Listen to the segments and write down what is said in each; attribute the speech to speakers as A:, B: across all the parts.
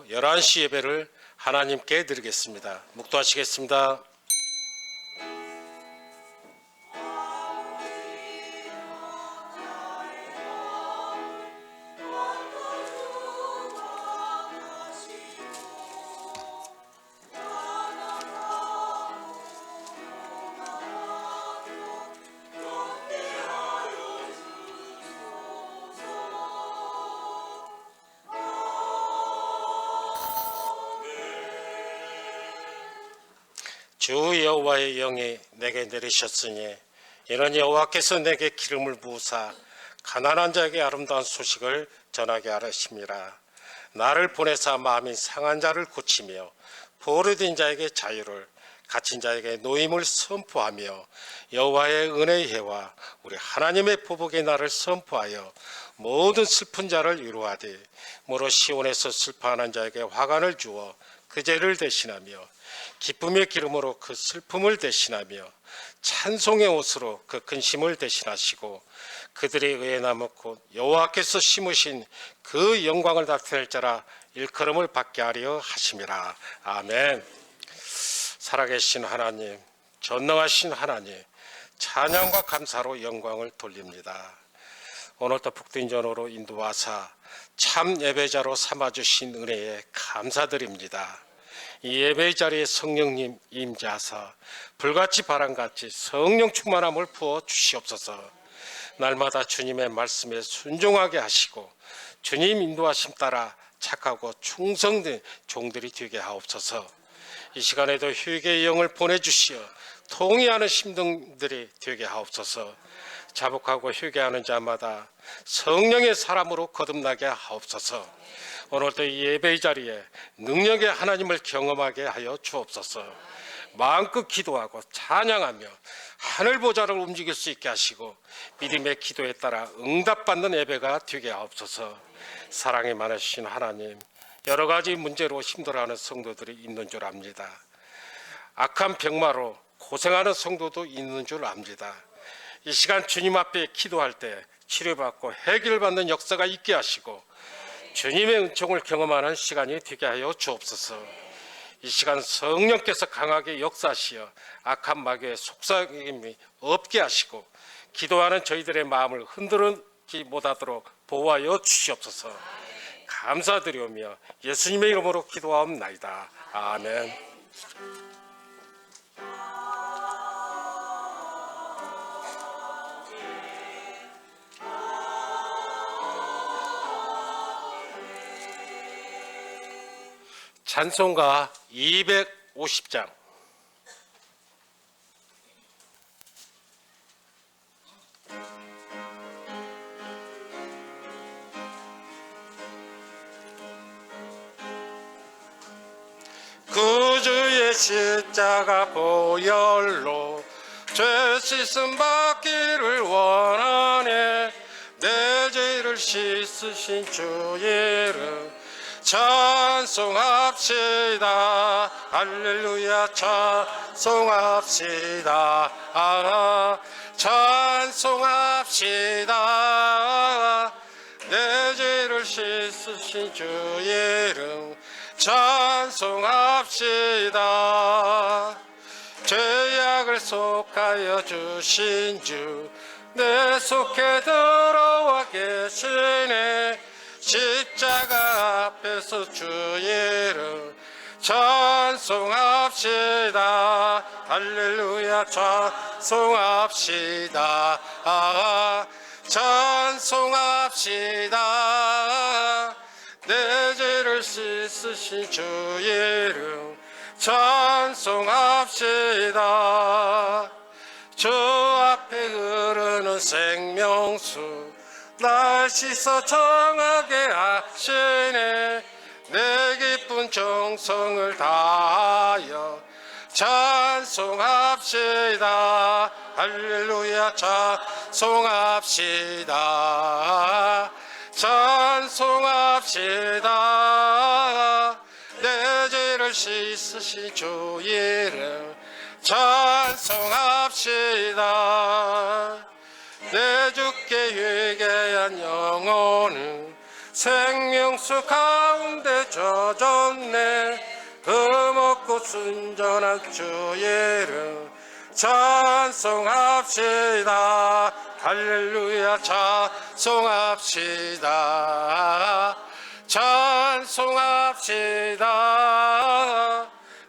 A: 11시 예배를 하나님께 드리겠습니다. 묵도하시겠습니다. 주 여호와의 영이 내게 내리셨으니 이는 여호와께서 내게 기름을 부으사 가난한 자에게 아름다운 소식을 전하게 하심이라. 나를 보내사 마음이 상한 자를 고치며 포로된 자에게 자유를, 갇힌 자에게 노임을 선포하며 여호와의 은혜의 해와 우리 하나님의 보복의 날을 선포하여 모든 슬픈 자를 위로하되 무릇 시온에서 슬퍼하는 자에게 화관을 주어 그 죄를 대신하며 기쁨의 기름으로 그 슬픔을 대신하며 찬송의 옷으로 그 근심을 대신하시고 그들의 의에 남은 곧 여호와께서 심으신 그 영광을 나타낼 자라 일컬음을 받게 하려 하심이라. 아멘. 살아계신 하나님, 전능하신 하나님, 찬양과 감사로 영광을 돌립니다. 오늘도 북된전으로 인도하사 참 예배자로 삼아주신 은혜에 감사드립니다. 이 예배 자리에 성령님 임재하사 불같이 바람같이 성령 충만함을 부어 주시옵소서. 날마다 주님의 말씀에 순종하게 하시고 주님 인도하심 따라 착하고 충성된 종들이 되게 하옵소서. 이 시간에도 휴게의 영을 보내주시어 통회하는 심령들이 되게 하옵소서. 자복하고 휴게하는 자마다 성령의 사람으로 거듭나게 하옵소서. 오늘도 이 예배의 자리에 능력의 하나님을 경험하게 하여 주옵소서. 마음껏 기도하고 찬양하며 하늘 보좌를 움직일 수 있게 하시고 믿음의 기도에 따라 응답받는 예배가 되게 하옵소서. 사랑이 많으신 하나님, 여러 가지 문제로 힘들어하는 성도들이 있는 줄 압니다. 악한 병마로 고생하는 성도도 있는 줄 압니다. 이 시간 주님 앞에 기도할 때 치료받고 해결받는 역사가 있게 하시고 주님의 은총을 경험하는 시간이 되게 하여 주옵소서. 이 시간 성령께서 강하게 역사하시어 악한 마귀의 속삭임이 없게 하시고 기도하는 저희들의 마음을 흔들지 못하도록 보호하여 주시옵소서. 감사드리오며 예수님의 이름으로 기도하옵나이다. 아멘. 찬송가 250장. 구주의 십자가 보혈로 죄 씻음 받기를 원하네. 내 죄를 씻으신 주 이름 찬송합시다. 할렐루야 찬송합시다. 찬송합시다. 내 죄를 씻으신 주 이름 찬송합시다. 죄악을 속하여 주신 주 내 속에 들어와 계시네. 십자가 앞에서 주 이름 찬송합시다. 할렐루야 찬송합시다. 찬송합시다. 내 죄를 씻으신 주 이름 찬송합시다. 주 앞에 흐르는 생명수 날 씻어 정하게 하시네. 내 깊은 정성을 다하여 찬송합시다. 할렐루야 찬송합시다. 찬송합시다. 내 죄를 씻으신 주 이름 찬송합시다. 내 주께 회개한 영혼은 생명수 가운데 젖었네. 금없고 순전한 주의 이름 찬송합시다. 할렐루야 찬송합시다. 찬송합시다.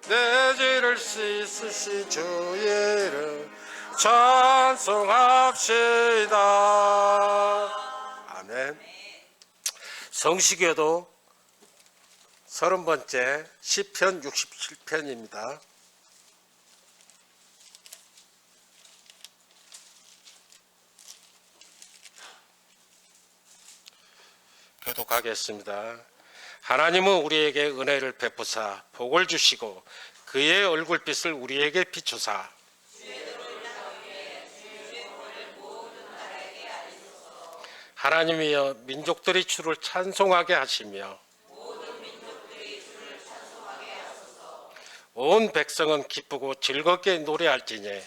A: 내 죄를 씻으신 주의 이름 찬송합시다. 아멘. 성시교도 30번째 시편 67편입니다. 교독하겠습니다. 하나님은 우리에게 은혜를 베푸사 복을 주시고 그의 얼굴빛을 우리에게 비추사 하나님이여 민족들이 주를 찬송하게 하시며 온 백성은 기쁘고 즐겁게 노래할지니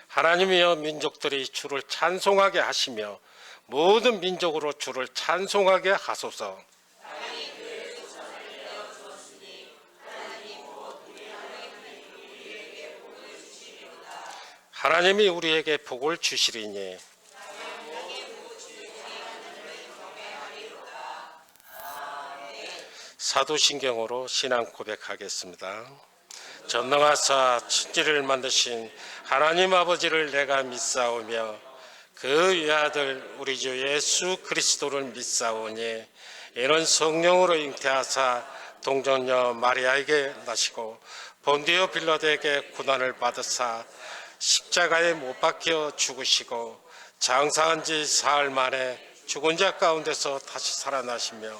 A: 하나님이여 민족들이 주를 찬송하게 하시며 모든 민족으로 주를 찬송하게 하소서. 하나님이 우리에게 복을 주시리니 사도신경으로 신앙 고백하겠습니다. 전능하사 천지를 만드신 하나님 아버지를 내가 믿사오며 그 외아들 우리 주 예수 그리스도를 믿사오니 이는 성령으로 잉태하사 동정녀 마리아에게 나시고 본디오 빌라도에게 고난을 받으사 십자가에 못 박혀 죽으시고 장사한 지 사흘 만에 죽은 자 가운데서 다시 살아나시며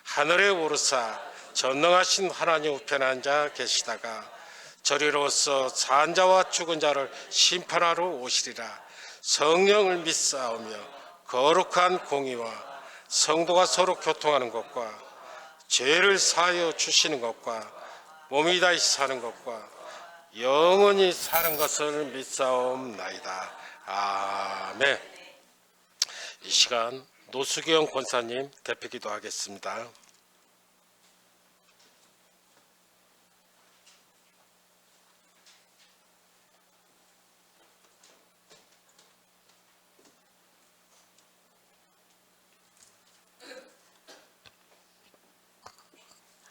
A: 하늘에 오르사 전능하신 하나님 우편에 앉아 계시다가 저리로서 산 자와 죽은 자를 심판하러 오시리라. 성령을 믿사오며 거룩한 공의와 성도가 서로 교통하는 것과 죄를 사하여 주시는 것과 몸이 다시 사는 것과 영원히 사는 것을 믿사옵나이다. 아멘. 이 시간 노수경 권사님 대표기도 하겠습니다.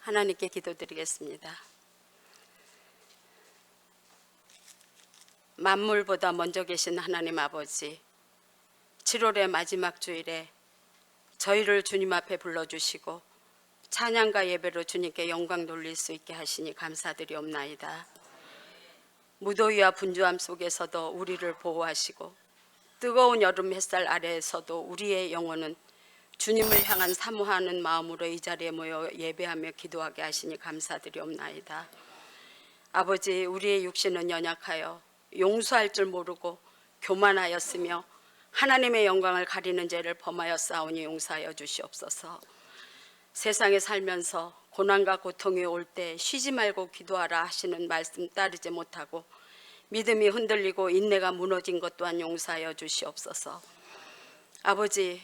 B: 하나님께 기도드리겠습니다. 만물보다 먼저 계신 하나님 아버지, 7월의 마지막 주일에 저희를 주님 앞에 불러주시고 찬양과 예배로 주님께 영광 돌릴 수 있게 하시니 감사드리옵나이다. 무더위와 분주함 속에서도 우리를 보호하시고 뜨거운 여름 햇살 아래에서도 우리의 영혼은 주님을 향한 사모하는 마음으로 이 자리에 모여 예배하며 기도하게 하시니 감사드리옵나이다. 아버지, 우리의 육신은 연약하여 용서할 줄 모르고 교만하였으며 하나님의 영광을 가리는 죄를 범하였사오니 용서하여 주시옵소서. 세상에 살면서 고난과 고통이 올 때 쉬지 말고 기도하라 하시는 말씀 따르지 못하고 믿음이 흔들리고 인내가 무너진 것 또한 용서하여 주시옵소서. 아버지,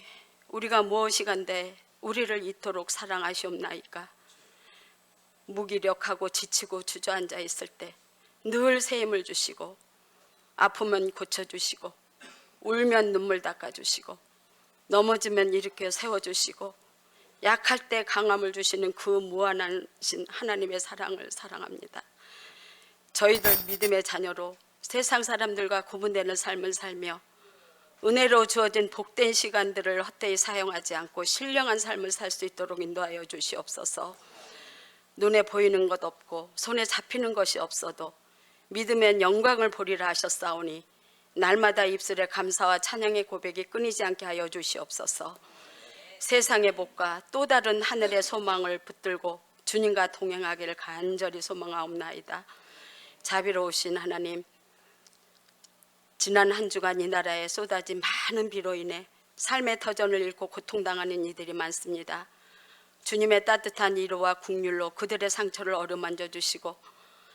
B: 우리가 무엇이간데 우리를 이토록 사랑하시옵나이까. 무기력하고 지치고 주저앉아 있을 때 늘 새 힘을 주시고 아프면 고쳐주시고 울면 눈물 닦아주시고 넘어지면 일으켜 세워주시고 약할 때 강함을 주시는 그 무한하신 하나님의 사랑을 사랑합니다. 저희들 믿음의 자녀로 세상 사람들과 구분되는 삶을 살며 은혜로 주어진 복된 시간들을 헛되이 사용하지 않고 신령한 삶을 살 수 있도록 인도하여 주시옵소서. 눈에 보이는 것 없고 손에 잡히는 것이 없어도 믿으면 영광을 보리라 하셨사오니 날마다 입술에 감사와 찬양의 고백이 끊이지 않게 하여 주시옵소서. 세상의 복과 또 다른 하늘의 소망을 붙들고 주님과 동행하기를 간절히 소망하옵나이다. 자비로우신 하나님, 지난 한 주간 이 나라에 쏟아진 많은 비로 인해 삶의 터전을 잃고 고통당하는 이들이 많습니다. 주님의 따뜻한 위로와 긍휼로 그들의 상처를 어루만져 주시고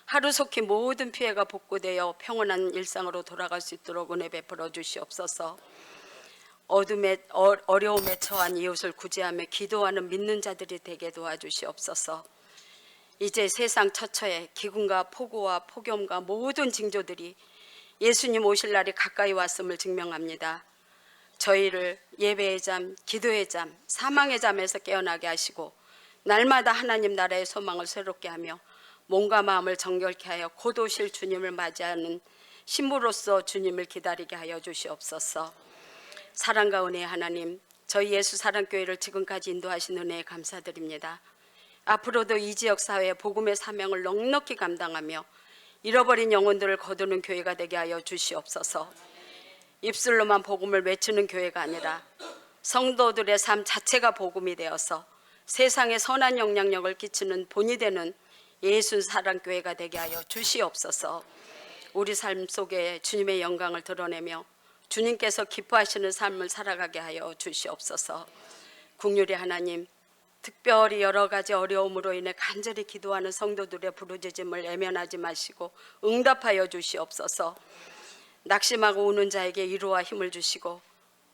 B: 하루속히 모든 피해가 복구되어 평온한 일상으로 돌아갈 수 있도록 은혜 베풀어 주시옵소서. 어려움에 처한 이웃을 구제하며 기도하는 믿는 자들이 되게 도와주시옵소서. 이제 세상 처처에 기근과 폭우와 폭염과 모든 징조들이 예수님 오실 날이 가까이 왔음을 증명합니다. 저희를 예배의 잠, 기도의 잠, 사망의 잠에서 깨어나게 하시고 날마다 하나님 나라의 소망을 새롭게 하며 몸과 마음을 정결케 하여 곧 오실 주님을 맞이하는 신부로서 주님을 기다리게 하여 주시옵소서. 사랑과 은혜의 하나님, 저희 예수 사랑교회를 지금까지 인도하신 은혜에 감사드립니다. 앞으로도 이 지역 사회의 복음의 사명을 넉넉히 감당하며 잃어버린 영혼들을 거두는 교회가 되게 하여 주시옵소서. 입술로만 복음을 외치는 교회가 아니라 성도들의 삶 자체가 복음이 되어서 세상에 선한 영향력을 끼치는 본이 되는 예수 사랑교회가 되게 하여 주시옵소서. 우리 삶 속에 주님의 영광을 드러내며 주님께서 기뻐하시는 삶을 살아가게 하여 주시옵소서. 국률의 하나님, 특별히 여러 가지 어려움으로 인해 간절히 기도하는 성도들의 부르짖음을 애면하지 마시고 응답하여 주시옵소서. 낙심하고 우는 자에게 위로와 힘을 주시고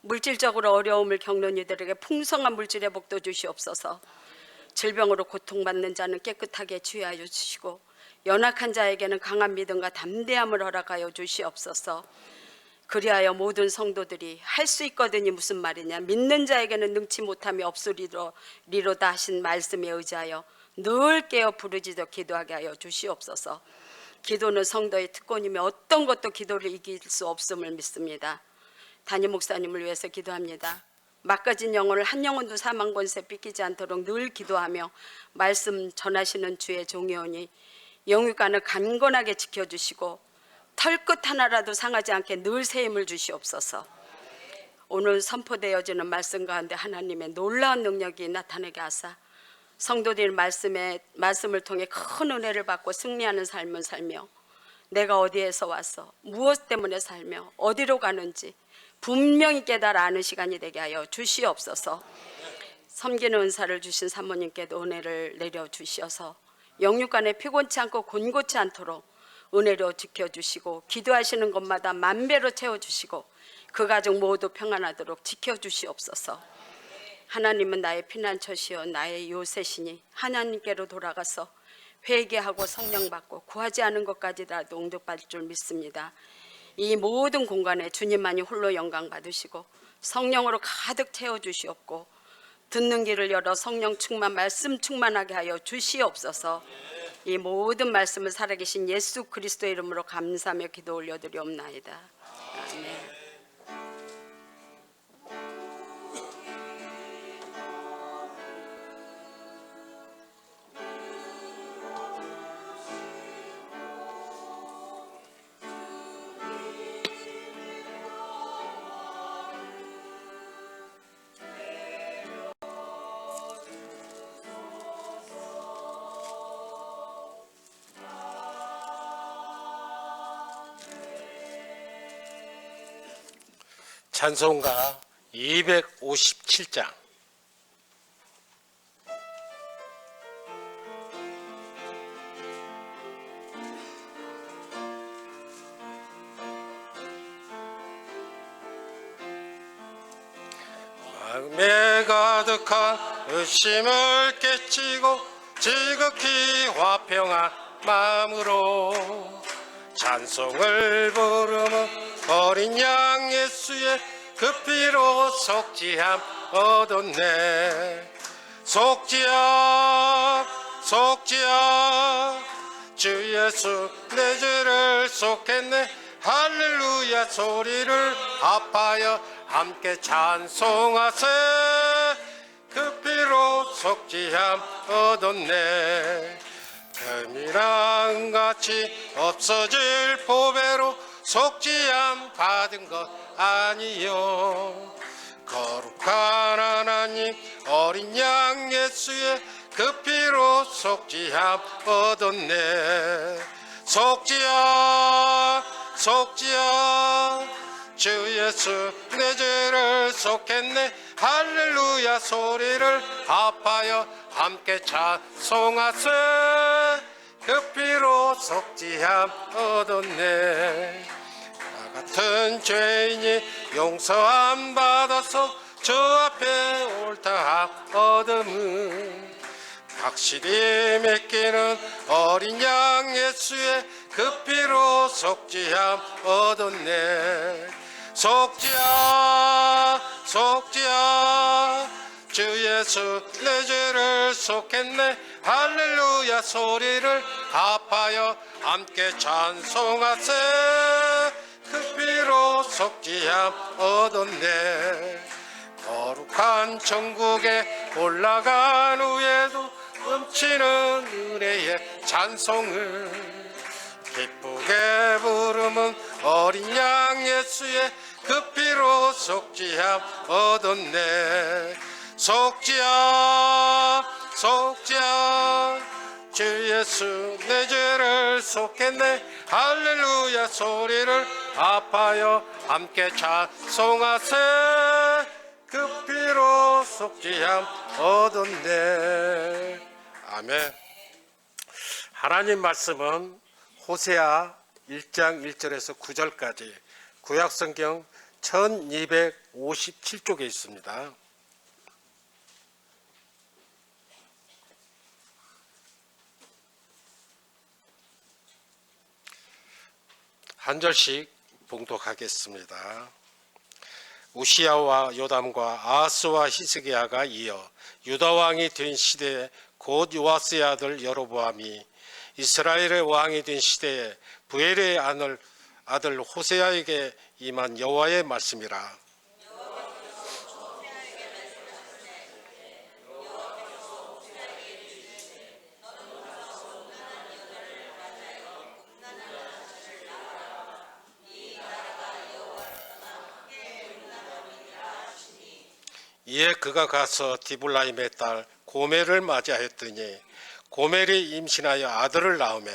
B: 물질적으로 어려움을 겪는 이들에게 풍성한 물질의 복도 주시옵소서. 질병으로 고통받는 자는 깨끗하게 치유하여 주시고 연약한 자에게는 강한 믿음과 담대함을 허락하여 주시옵소서. 그리하여 모든 성도들이 할 수 있거든이 무슨 말이냐, 믿는 자에게는 능치 못함이 없으리로다 하신 말씀에 의지하여 늘 깨어 부르짖어 기도하게 하여 주시옵소서. 기도는 성도의 특권이며 어떤 것도 기도를 이길 수 없음을 믿습니다. 담임 목사님을 위해서 기도합니다. 막가진 영혼을 한 영혼도 사망 권세 삐끼지 않도록 늘 기도하며 말씀 전하시는 주의 종이오니 영육간을 강건하게 지켜주시고 털끝 하나라도 상하지 않게 늘 새 힘을 주시옵소서. 오늘 선포되어지는 말씀 가운데 하나님의 놀라운 능력이 나타나게 하사 성도들 말씀을 통해 큰 은혜를 받고 승리하는 삶을 살며 내가 어디에서 와서 무엇 때문에 살며 어디로 가는지 분명히 깨달아 아는 시간이 되게 하여 주시옵소서. 섬기는 은사를 주신 사모님께도 은혜를 내려주셔서 영육간에 피곤치 않고 곤고치 않도록 은혜로 지켜주시고 기도하시는 것마다 만배로 채워주시고 그 가정 모두 평안하도록 지켜주시옵소서. 하나님은 나의 피난처시여 나의 요새시니 하나님께로 돌아가서 회개하고 성령받고 구하지 않은 것까지라도 응답받을 줄 믿습니다. 이 모든 공간에 주님만이 홀로 영광 받으시고 성령으로 가득 채워주시옵고 듣는 길을 열어 성령 충만 말씀 충만하게 하여 주시옵소서. 이 모든 말씀을 살아계신 예수 그리스도의 이름으로 감사하며 기도 올려드리옵나이다. 아멘.
A: 찬송가 257장. 마음에 가득한 의심을 깨치고 지극히 화평한 마음으로 찬송을 부르며 어린 양 예수의 그 피로 속지함 얻었네. 속지함 속지함 주 예수 내 죄를 속했네. 할렐루야 소리를 합하여 함께 찬송하세. 그 피로 속지함 얻었네. 금이랑 같이 없어질 보배로 속지함 받은 것 아니요. 거룩한 하나님 어린 양 예수의 그 피로 속지함 얻었네. 속지함 속지함 주 예수 내 죄를 속했네. 할렐루야 소리를 합하여 함께 찬송하세. 그 피로 속죄함 얻었네. 나 같은 죄인이 용서함 받아서 주 앞에 옳다함 얻음은 확실히 맡기는 어린 양 예수의 그 피로 속죄함 얻었네. 속죄야 속죄야 주 예수 내 죄를 속했네. 할렐루야 소리를 합하여 함께 찬송하세. 그 피로 속죄함 얻었네. 거룩한 천국에 올라간 후에도 넘치는 은혜의 찬송을 기쁘게 부르면 어린 양 예수의 그 피로 속죄함 얻었네. 속죄야 속죄야 주 예수 내 죄를 속했네. 할렐루야 소리를 합하여 함께 찬송하세. 그 피로 속죄함 얻었네. 아멘. 하나님 말씀은 호세아 1장 1절에서 9절까지 구약성경 1257쪽에 있습니다. 한 절씩 봉독하겠습니다. 우시야와 요담과 아하스와 히스기야가 이어 유다 왕이 된 시대에 곧 요아스의 아들 여로보암이 이스라엘의 왕이 된 시대에 부엘의 아들 호세아에게 임한 여호와의 말씀이라. 이에 그가 가서 디블라임의 딸 고멜을 맞이하였더니 고멜이 임신하여 아들을 낳으매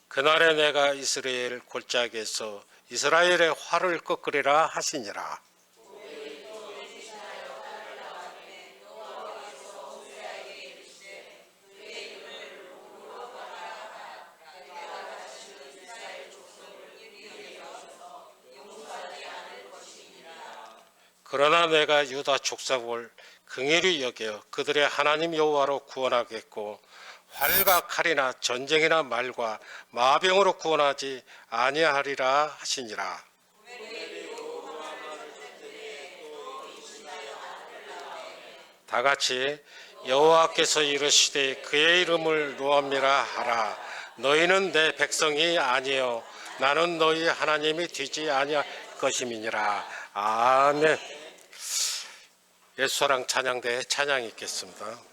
A: 그날에 내가 이스라엘 골짜기에서 이스라엘의 활을 꺾으리라 하시니라. 그러나 내가 유다 족속을 긍휼히 여겨 그들의 하나님 여호와로 구원하겠고 활과 칼이나 전쟁이나 말과 마병으로 구원하지 아니하리라 하시니라. 다 같이 여호와께서 이르시되 그의 이름을 노함이라 하라. 너희는 내 백성이 아니요 나는 너희 하나님이 되지 아니할 것임이니라. 아멘. 예수사랑 찬양대에 찬양이 있겠습니다.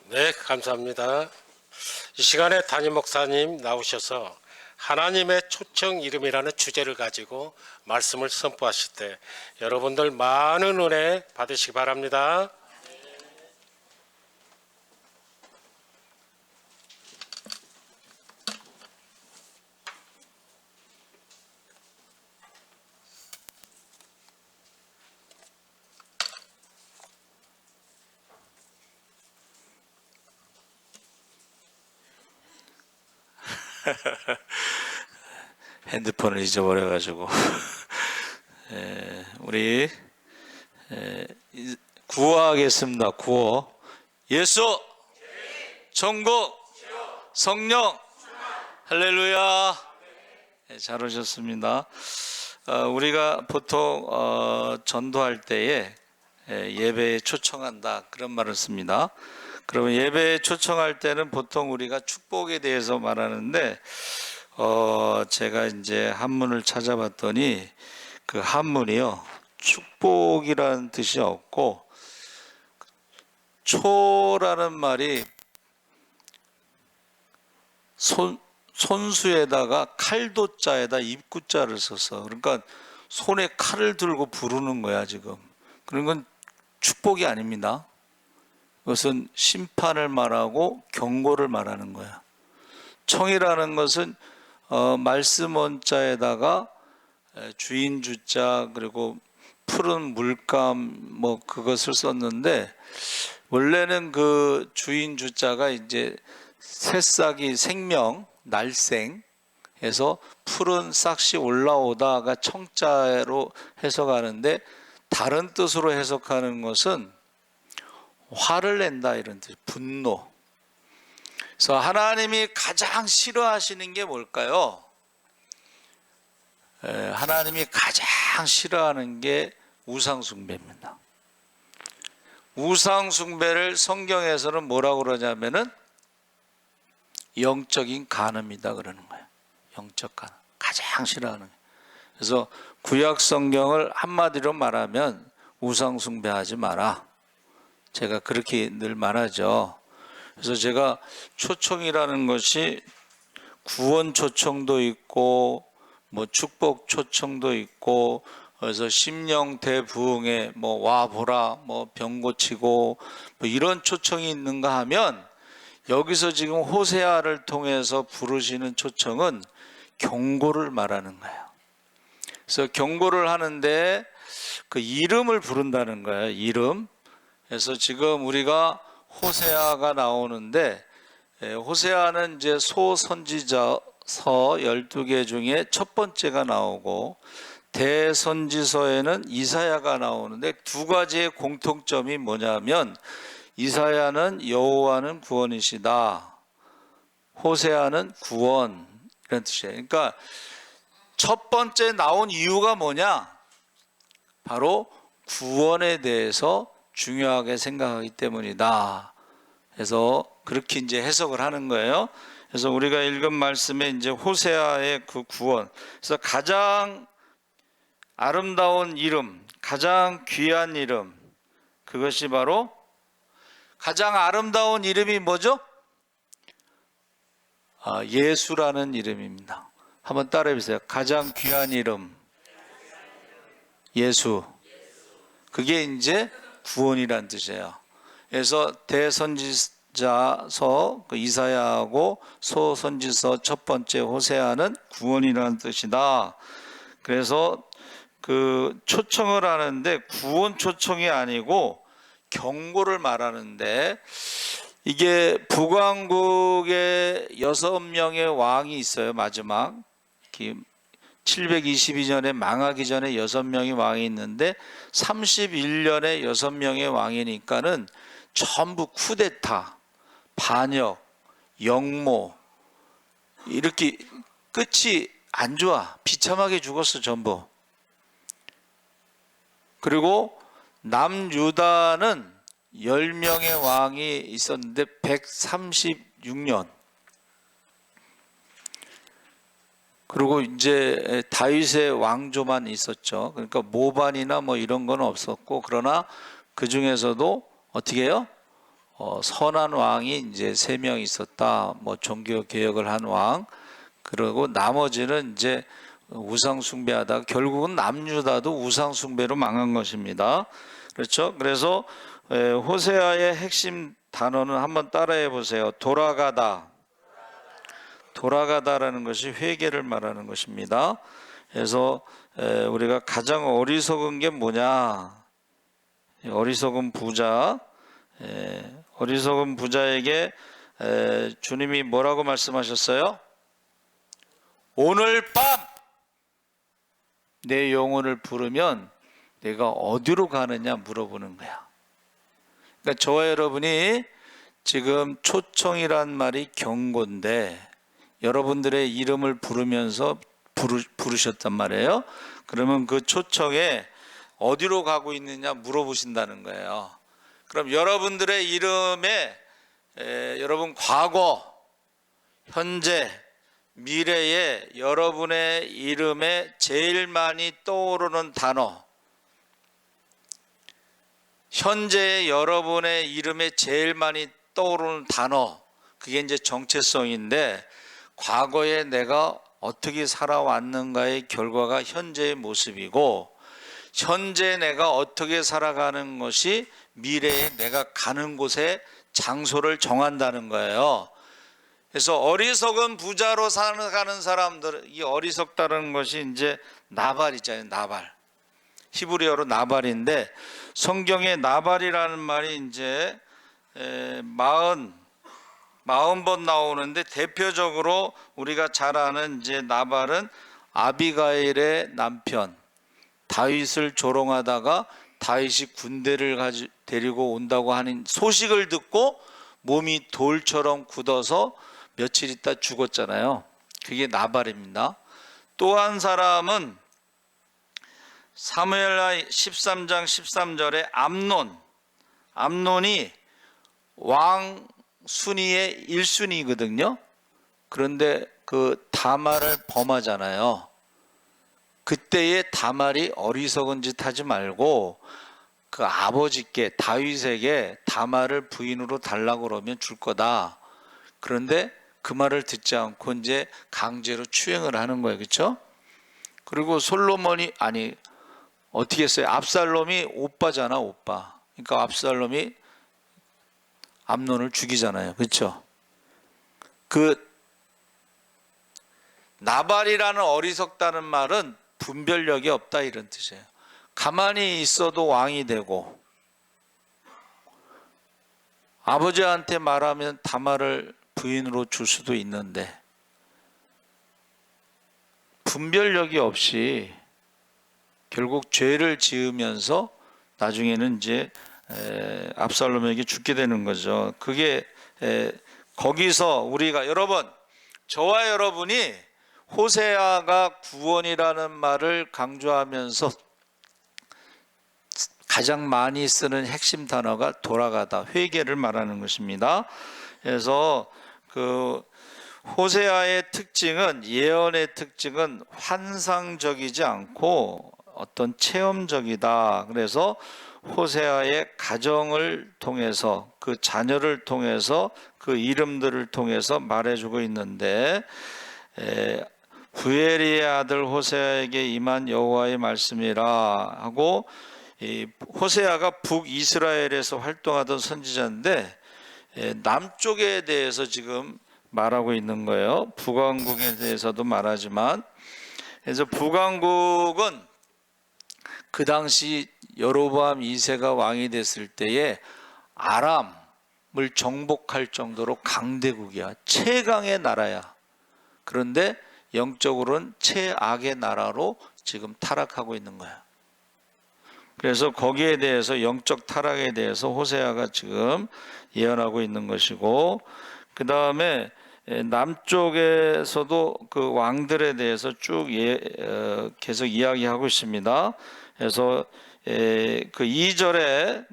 A: 네, 감사합니다. 이 시간에 담임 목사님 나오셔서 하나님의 초청 이름이라는 주제를 가지고 말씀을 선포하실 때 여러분들 많은 은혜 받으시기 바랍니다.
C: 핸드폰을 잊어버려가지고 우리 구호하겠습니다. 구호. 예수, 천국, 성령, 할렐루야. 잘 오셨습니다. 우리가 보통 전도할 때에 예배에 초청한다 그런 말을 씁니다. 그러면 예배에 초청할 때는 보통 우리가 축복에 대해서 말하는데 제가 이제 한문을 찾아봤더니 그 한문이요, 축복이라는 뜻이 없고 초라는 말이 손수에다가 칼도자에다 입구자를 써서, 그러니까 손에 칼을 들고 부르는 거야 지금. 그런 건 축복이 아닙니다. 그것은 심판을 말하고 경고를 말하는 거야. 청이라는 것은 말씀 원자에다가 주인 주자 그리고 푸른 물감 뭐 그것을 썼는데, 원래는 그 주인 주자가 이제 새싹이 생명 날생해서 푸른 싹이 올라오다가 청자로 해석하는데, 다른 뜻으로 해석하는 것은 화를 낸다 이런 뜻, 분노. 그래서 하나님이 가장 싫어하시는 게 뭘까요? 하나님이 가장 싫어하는 게 우상숭배입니다. 우상숭배를 성경에서는 뭐라고 그러냐면은 영적인 간음이다 그러는 거예요. 영적 간음, 가장 싫어하는 거예요. 그래서 구약 성경을 한마디로 말하면 우상숭배하지 마라, 제가 그렇게 늘 말하죠. 그래서 제가 초청이라는 것이 구원 초청도 있고 뭐 축복 초청도 있고, 그래서 심령 대부흥에 뭐 와보라, 뭐 병 고치고 뭐 이런 초청이 있는가 하면, 여기서 지금 호세아를 통해서 부르시는 초청은 경고를 말하는 거예요. 그래서 경고를 하는데 그 이름을 부른다는 거예요. 이름. 그래서 지금 우리가 호세아가 나오는데, 호세아는 이제 소선지자서 12개 중에 첫 번째가 나오고, 대선지서에는 이사야가 나오는데, 두 가지의 공통점이 뭐냐면 이사야는 여호와는 구원이시다, 호세아는 구원, 이런 뜻이에요. 그러니까 첫 번째 나온 이유가 뭐냐? 바로 구원에 대해서 중요하게 생각하기 때문이다. 그래서 그렇게 이제 해석을 하는 거예요. 그래서 우리가 읽은 말씀에 이제 호세아의 그 구원, 그래서 가장 아름다운 이름, 가장 귀한 이름, 그것이 바로, 가장 아름다운 이름이 뭐죠? 예수라는 이름입니다. 한번 따라해 보세요. 가장 귀한 이름, 예수. 그게 이제 구원이란 뜻이에요. 그래서 대선지자서 이사야하고 소선지서 첫 번째 호세아는 구원이라는 뜻이다. 그래서 그 초청을 하는데 구원 초청이 아니고 경고를 말하는데, 이게 북왕국에 6명의 왕이 있어요. 마지막 722년에 망하기 전에 6명의 왕이 있는데, 31년에 6명의 왕이니까는 전부 쿠데타, 반역, 역모, 이렇게 끝이 안 좋아. 비참하게 죽었어 전부. 그리고 남유다는 10명의 왕이 있었는데 136년. 그리고 이제 다윗의 왕조만 있었죠. 그러니까 모반이나 뭐 이런 건 없었고, 그러나 그 중에서도 어떻게 해요? 선한 왕이 이제 3명 있었다. 뭐 종교 개혁을 한 왕. 그리고 나머지는 이제 우상 숭배하다가 결국은 남유다도 우상 숭배로 망한 것입니다. 그렇죠? 그래서 호세아의 핵심 단어는 한번 따라해 보세요. 돌아가다. 돌아가다라는 것이 회개를 말하는 것입니다. 그래서 우리가 가장 어리석은 게 뭐냐? 어리석은 부자. 어리석은 부자에게 주님이 뭐라고 말씀하셨어요? 오늘 밤 내 영혼을 부르면 내가 어디로 가느냐 물어보는 거야. 그러니까 저와 여러분이 지금 초청이란 말이 경고인데 여러분들의 이름을 부르면서 부르셨단 말이에요. 그러면 그 초청에 어디로 가고 있느냐 물어보신다는 거예요. 그럼 여러분들의 이름에 여러분 과거, 현재, 미래에 여러분의 이름에 제일 많이 떠오르는 단어, 현재의 여러분의 이름에 제일 많이 떠오르는 단어, 그게 이제 정체성인데 과거에 내가 어떻게 살아왔는가의 결과가 현재의 모습이고 현재 내가 어떻게 살아가는 것이 미래에 내가 가는 곳의 장소를 정한다는 거예요. 그래서 어리석은 부자로 살아가는 사람들, 이 어리석다는 것이 이제 나발이잖아요. 나발. 히브리어로 나발인데 성경에 나발이라는 말이 이제 40번 나오는데 대표적으로 우리가 잘 아는 이제 나발은 아비가일의 남편, 다윗을 조롱하다가 다윗이 군대를 데리고 온다고 하는 소식을 듣고 몸이 돌처럼 굳어서 며칠 있다 죽었잖아요. 그게 나발입니다. 또 한 사람은 사무엘하 13장 13절에 암논이 왕 순위의 1순위거든요. 그런데 그 다말을 범하잖아요. 그때의 다말이 어리석은 짓 하지 말고 그 아버지께 다윗에게 다말을 부인으로 달라고 그러면 줄 거다. 그런데 그 말을 듣지 않고 이제 강제로 추행을 하는 거예요. 그렇죠? 그리고 솔로몬이 어떻게 했어요? 압살롬이 오빠잖아, 오빠. 그러니까 압살롬이 암논을 죽이잖아요. 그렇죠? 그 나발이라는 어리석다는 말은 분별력이 없다 이런 뜻이에요. 가만히 있어도 왕이 되고 아버지한테 말하면 다말을 부인으로 줄 수도 있는데 분별력이 없이 결국 죄를 지으면서 나중에는 이제 압살롬에게 죽게 되는 거죠. 그게 거기서 우리가 여러분, 저와 여러분이 호세아가 구원이라는 말을 강조하면서 가장 많이 쓰는 핵심 단어가 돌아가다, 회개를 말하는 것입니다. 그래서 그 호세아의 특징은, 예언의 특징은 환상적이지 않고 어떤 체험적이다. 그래서 호세아의 가정을 통해서, 그 자녀를 통해서, 그 이름들을 통해서 말해주고 있는데 부엘리의 아들 호세아에게 임한 여호와의 말씀이라 하고, 이 호세아가 북이스라엘에서 활동하던 선지자인데 남쪽에 대해서 지금 말하고 있는 거예요. 북왕국에 대해서도 말하지만, 그래서 북왕국은 그 당시 여로보암 2세가 왕이 됐을 때에 아람을 정복할 정도로 강대국이야. 최강의 나라야. 그런데 영적으로는 최악의 나라로 지금 타락하고 있는 거야. 그래서 거기에 대해서, 영적 타락에 대해서 호세아가 지금 예언하고 있는 것이고, 그 다음에 남쪽에서도 그 왕들에 대해서 쭉 계속 이야기하고 있습니다. 그래서 그 2절에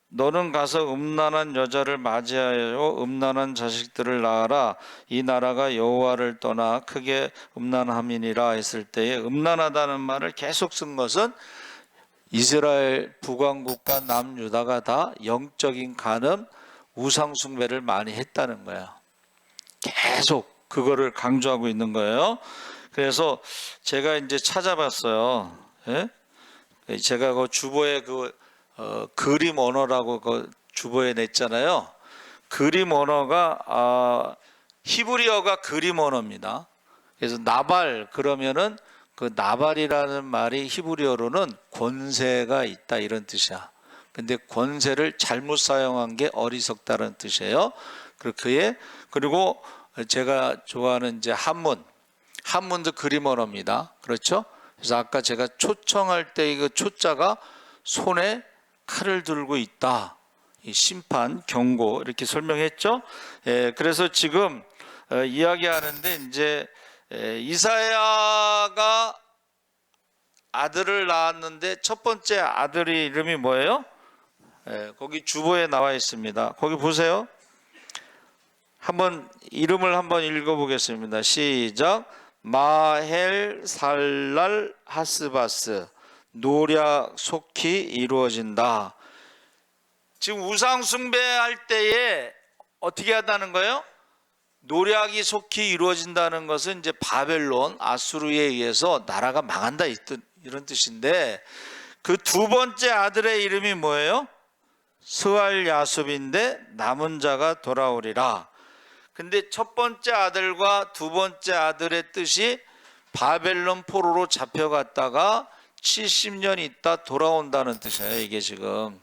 C: 너는 가서 음란한 여자를 맞이하여 음란한 자식들을 낳아라. 이 나라가 여호와를 떠나 크게 음란함이니라 했을 때에 음란하다는 말을 계속 쓴 것은 이스라엘 북왕국과 남유다가 다 영적인 간음, 우상 숭배를 많이 했다는 거야. 계속 그거를 강조하고 있는 거예요. 그래서 제가 이제 찾아봤어요. 예? 제가 그 주보에 그림 언어라고 그 주보에 냈잖아요. 그림 언어가 히브리어가 그림 언어입니다. 그래서 나발 그러면은 그 나발이라는 말이 히브리어로는 권세가 있다 이런 뜻이야. 근데 권세를 잘못 사용한 게 어리석다는 뜻이에요. 그리고 제가 좋아하는 이제 한문도 그림 언어입니다. 그렇죠? 그래서 아까 제가 초청할 때 이거 초자가 손에 칼을 들고 있다. 이 심판, 경고 이렇게 설명했죠. 그래서 지금 이야기하는데 이제 이사야가 아들을 낳았는데 첫 번째 아들이 이름이 뭐예요? 거기 주보에 나와 있습니다. 거기 보세요. 한번 이름을 한번 읽어보겠습니다. 시작. 마헬 살랄 하스바스. 노략 속히 이루어진다. 지금 우상 숭배할 때에 어떻게 한다는 거예요? 노략이 속히 이루어진다는 것은 이제 바벨론, 아수르에 의해서 나라가 망한다 이런 뜻인데, 그 두 번째 아들의 이름이 뭐예요? 스알 야숲인데 남은 자가 돌아오리라. 근데 첫 번째 아들과 두 번째 아들의 뜻이 바벨론 포로로 잡혀갔다가 70년 있다 돌아온다는 뜻이에요. 이게 지금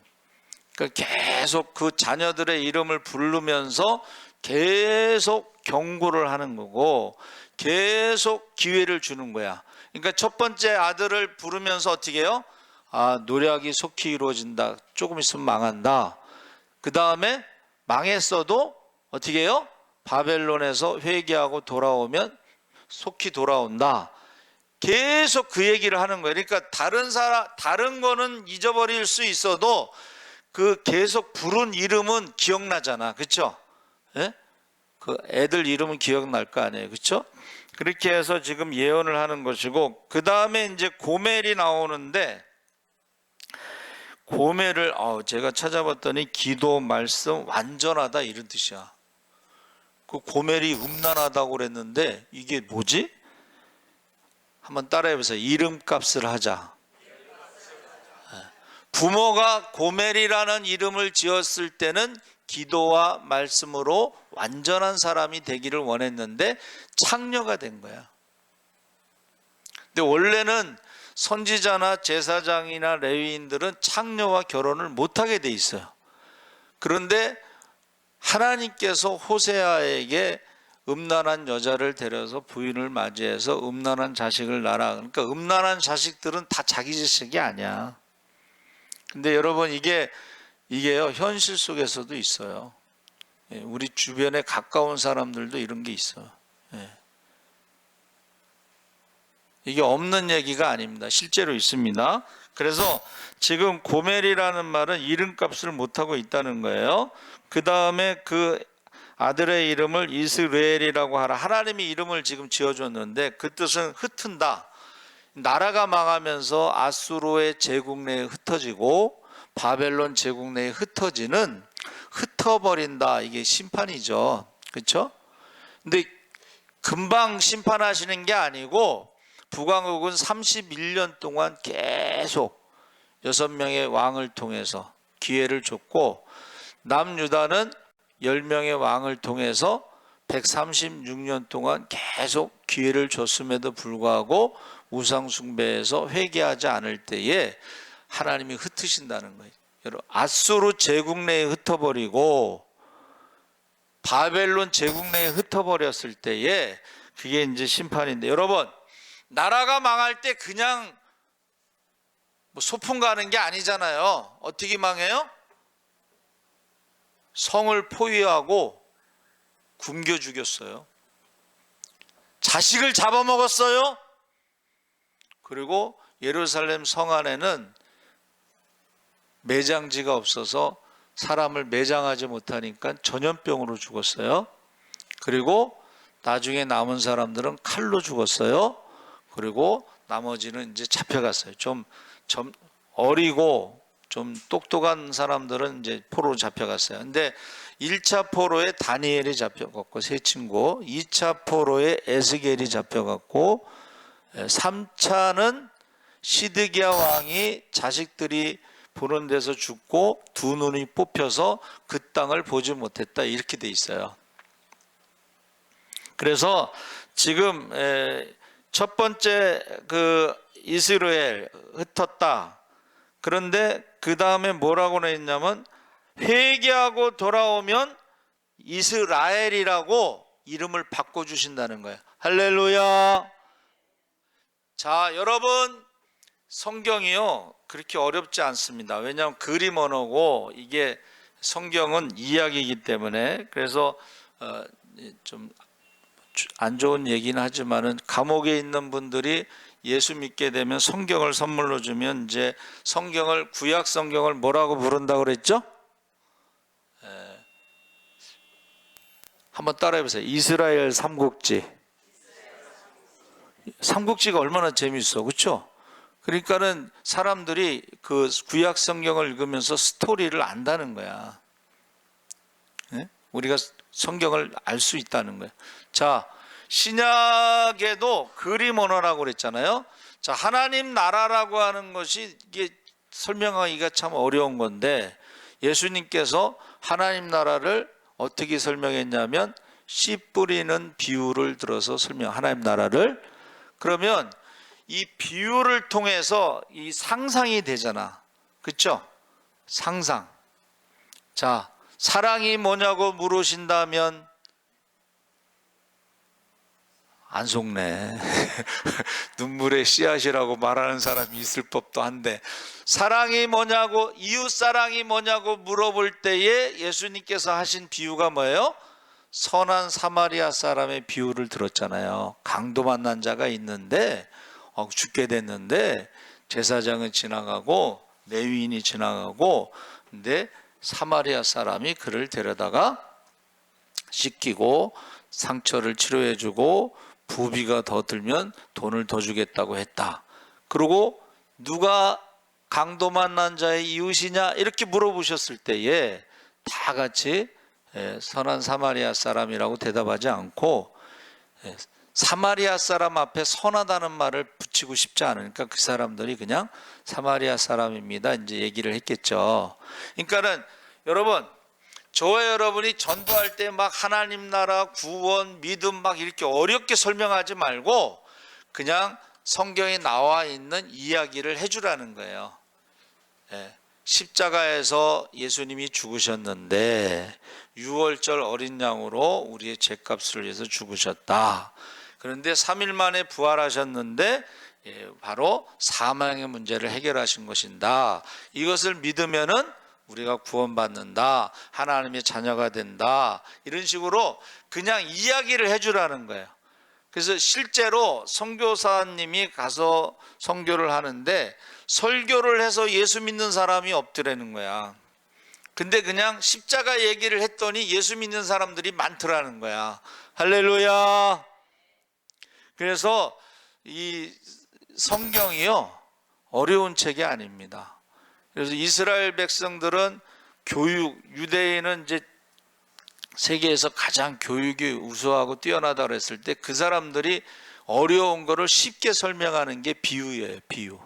C: 그러니까 계속 그 자녀들의 이름을 부르면서 계속 경고를 하는 거고 계속 기회를 주는 거야. 그러니까 첫 번째 아들을 부르면서 어떻게 해요? 노략이 속히 이루어진다. 조금 있으면 망한다. 그 다음에 망했어도 어떻게 해요? 바벨론에서 회개하고 돌아오면 속히 돌아온다. 계속 그 얘기를 하는 거예요. 그러니까 다른 거는 잊어버릴 수 있어도 그 계속 부른 이름은 기억나잖아. 그렇죠? 예? 그 애들 이름은 기억날 거 아니에요. 그렇죠? 그렇게 해서 지금 예언을 하는 것이고, 그 다음에 이제 고멜이 나오는데, 고멜을 제가 찾아봤더니 기도, 말씀, 완전하다 이런 뜻이야. 그 고멜이 음란하다고 그랬는데 이게 뭐지? 한번 따라해 보세요. 이름값을 하자. 부모가 고멜이라는 이름을 지었을 때는 기도와 말씀으로 완전한 사람이 되기를 원했는데 창녀가 된 거야. 근데 원래는 선지자나 제사장이나 레위인들은 창녀와 결혼을 못하게 돼 있어요. 그런데 하나님께서 호세아에게 음란한 여자를 데려서 부인을 맞이해서 음란한 자식을 낳아라. 그러니까 음란한 자식들은 다 자기 자식이 아니야. 근데 여러분 이게요 현실 속에서도 있어요. 우리 주변에 가까운 사람들도 이런 게 있어요. 이게 없는 얘기가 아닙니다. 실제로 있습니다. 그래서 지금 고멜이라는 말은 이름값을 못하고 있다는 거예요. 그 다음에 그 아들의 이름을 이스라엘이라고 하라. 하나님이 이름을 지금 지어줬는데 그 뜻은 흩은다. 나라가 망하면서 아수르의 제국 내에 흩어지고 바벨론 제국 내에 흩어버린다. 이게 심판이죠. 그렇죠? 근데 금방 심판하시는 게 아니고 북왕국은 31년 동안 계속 6명의 왕을 통해서 기회를 줬고, 남유다는 10명의 왕을 통해서 136년 동안 계속 기회를 줬음에도 불구하고 우상 숭배에서 회개하지 않을 때에 하나님이 흩으신다는 거예요. 여러분, 아수르 제국 내에 흩어버리고 바벨론 제국 내에 흩어버렸을 때에 그게 이제 심판인데, 여러분 나라가 망할 때 그냥 소풍 가는 게 아니잖아요. 어떻게 망해요? 성을 포위하고 굶겨 죽였어요. 자식을 잡아먹었어요. 그리고 예루살렘 성 안에는 매장지가 없어서 사람을 매장하지 못하니까 전염병으로 죽었어요. 그리고 나중에 남은 사람들은 칼로 죽었어요. 그리고 나머지는 이제 잡혀갔어요. 좀 어리고 좀 똑똑한 사람들은 이제 포로로 잡혀갔어요. 근데 1차 포로에 다니엘이 잡혀갔고 세 친구, 2차 포로에 에스겔이 잡혀갔고 3차는 시드기야 왕이 자식들이 보는 데서 죽고 두 눈이 뽑혀서 그 땅을 보지 못했다, 이렇게 돼 있어요. 그래서 지금 첫 번째 그 이스라엘 흩었다. 그런데 그 다음에 뭐라고 했냐면 회개하고 돌아오면 이스라엘이라고 이름을 바꿔주신다는 거예요. 할렐루야. 자, 여러분, 성경이요 그렇게 어렵지 않습니다. 왜냐하면 그림 언어고 이게 성경은 이야기이기 때문에. 그래서 좀 안 좋은 얘기는 하지만은 감옥에 있는 분들이 예수 믿게 되면 성경을 선물로 주면 이제 성경을, 구약 성경을 뭐라고 부른다고 그랬죠? 한번 따라해 보세요. 이스라엘 삼국지. 삼국지가 얼마나 재밌어, 그렇죠? 그러니까는 사람들이 그 구약 성경을 읽으면서 스토리를 안다는 거야. 우리가 성경을 알 수 있다는 거예요. 자, 신약에도 그림 언어라고 그랬잖아요. 자, 하나님 나라라고 하는 것이 이게 설명하기가 참 어려운 건데 예수님께서 하나님 나라를 어떻게 설명했냐면 씨 뿌리는 비유를 들어서 하나님 나라를. 그러면 이 비유를 통해서 이 상상이 되잖아, 그렇죠? 상상. 자, 사랑이 뭐냐고 물으신다면 안 속네. 눈물의 씨앗이라고 말하는 사람이 있을 법도 한데, 사랑이 뭐냐고, 이웃 사랑이 뭐냐고 물어볼 때에 예수님께서 하신 비유가 뭐예요? 선한 사마리아 사람의 비유를 들었잖아요. 강도 만난 자가 있는데 죽게 됐는데 제사장은 지나가고 레위인이 지나가고, 근데 사마리아 사람이 그를 데려다가 씻기고 상처를 치료해주고 부비가 더 들면 돈을 더 주겠다고 했다. 그리고 누가 강도 만난 자의 이웃이냐 이렇게 물어보셨을 때에 다 같이 선한 사마리아 사람이라고 대답하지 않고 사마리아 사람 앞에 선하다는 말을 붙이고 싶지 않으니까 그 사람들이 그냥 사마리아 사람입니다 이제 얘기를 했겠죠. 그러니까는 여러분, 저와 여러분이 전도할 때 막 하나님 나라, 구원, 믿음 막 이렇게 어렵게 설명하지 말고 그냥 성경에 나와 있는 이야기를 해주라는 거예요. 십자가에서 예수님이 죽으셨는데 6월절 어린 양으로 우리의 죄값을 위해서 죽으셨다. 그런데 3일 만에 부활하셨는데 바로 사망의 문제를 해결하신 것이다. 이것을 믿으면은 우리가 구원받는다, 하나님의 자녀가 된다, 이런 식으로 그냥 이야기를 해주라는 거예요. 그래서 실제로 선교사님이 가서 선교를 하는데 설교를 해서 예수 믿는 사람이 없더라는 거야. 근데 그냥 십자가 얘기를 했더니 예수 믿는 사람들이 많더라는 거야. 할렐루야. 그래서 이 성경이요 어려운 책이 아닙니다. 그래서 이스라엘 백성들은 유대인은 이제 세계에서 가장 교육이 우수하고 뛰어나다 그랬을 때 그 사람들이 어려운 거를 쉽게 설명하는 게 비유예요, 비유.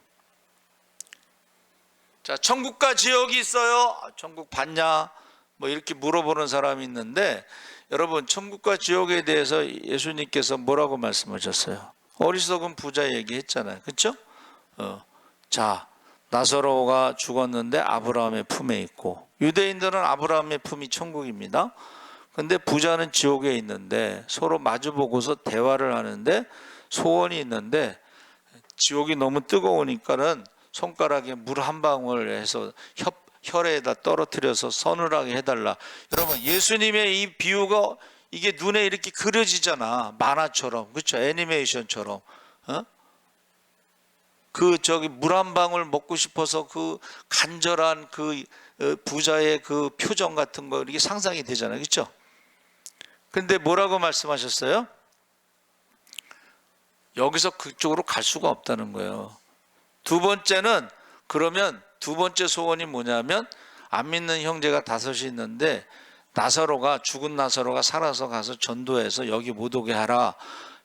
C: 자, 천국과 지옥이 있어요. 천국 봤냐? 뭐 이렇게 물어보는 사람이 있는데, 여러분, 천국과 지옥에 대해서 예수님께서 뭐라고 말씀하셨어요? 어리석은 부자 얘기했잖아요, 그렇죠? 자, 나사로가 죽었는데 아브라함의 품에 있고, 유대인들은 아브라함의 품이 천국입니다. 근데 부자는 지옥에 있는데 서로 마주보고서 대화를 하는데 소원이 있는데 지옥이 너무 뜨거우니까는 손가락에 물 한 방울 해서 혈에다 떨어뜨려서 서늘하게 해달라. 여러분, 예수님의 이 비유가 이게 눈에 이렇게 그려지잖아, 만화처럼, 그렇죠? 애니메이션처럼. 그 물 한 방울 먹고 싶어서 그 간절한 그 부자의 그 표정 같은 거 이렇게 상상이 되잖아요, 그렇죠? 근데 뭐라고 말씀하셨어요? 여기서 그쪽으로 갈 수가 없다는 거예요. 두 번째는, 그러면 두 번째 소원이 뭐냐면 안 믿는 형제가 5이 있는데 죽은 나사로가 살아서 가서 전도해서 여기 못 오게 하라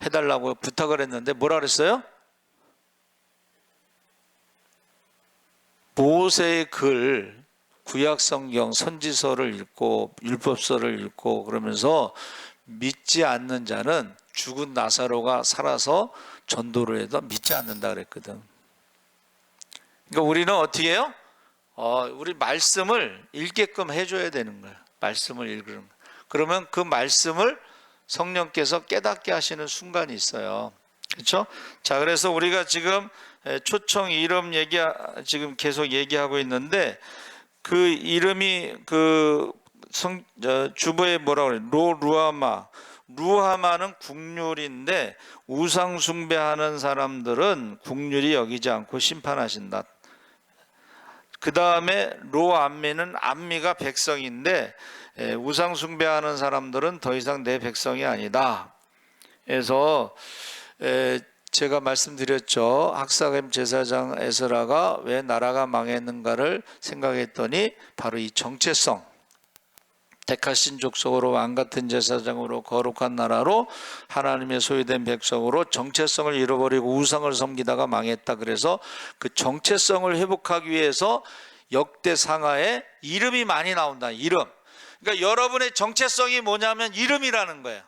C: 해달라고 부탁을 했는데 뭐라 그랬어요? 모세의 글, 구약성경, 선지서를 읽고 율법서를 읽고 그러면서 믿지 않는 자는 죽은 나사로가 살아서 전도를 해도 믿지 않는다 그랬거든. 그러니까 우리는 어떻게 해요? 우리 말씀을 읽게끔 해줘야 되는 거예요. 말씀을 읽으면. 그러면 그 말씀을 성령께서 깨닫게 하시는 순간이 있어요. 그렇죠? 자, 그래서 우리가 지금 초청 이름 지금 계속 얘기하고 있는데 그 이름이 주보에 뭐라고 그래요? 루하마는 국률인데 우상 숭배하는 사람들은 국률이 여기지 않고 심판하신다. 그 다음에 로암미는 암미가 백성인데 우상 숭배하는 사람들은 더 이상 내 백성이 아니다. 그래서 제가 말씀드렸죠. 학사겜 제사장 에스라가 왜 나라가 망했는가를 생각했더니 바로 이 정체성, 택하신 족속으로 왕같은 제사장으로 거룩한 나라로 하나님의 소유된 백성으로 정체성을 잃어버리고 우상을 섬기다가 망했다. 그래서 그 정체성을 회복하기 위해서 역대 상하에 이름이 많이 나온다. 이름. 그러니까 여러분의 정체성이 뭐냐면 이름이라는 거예요.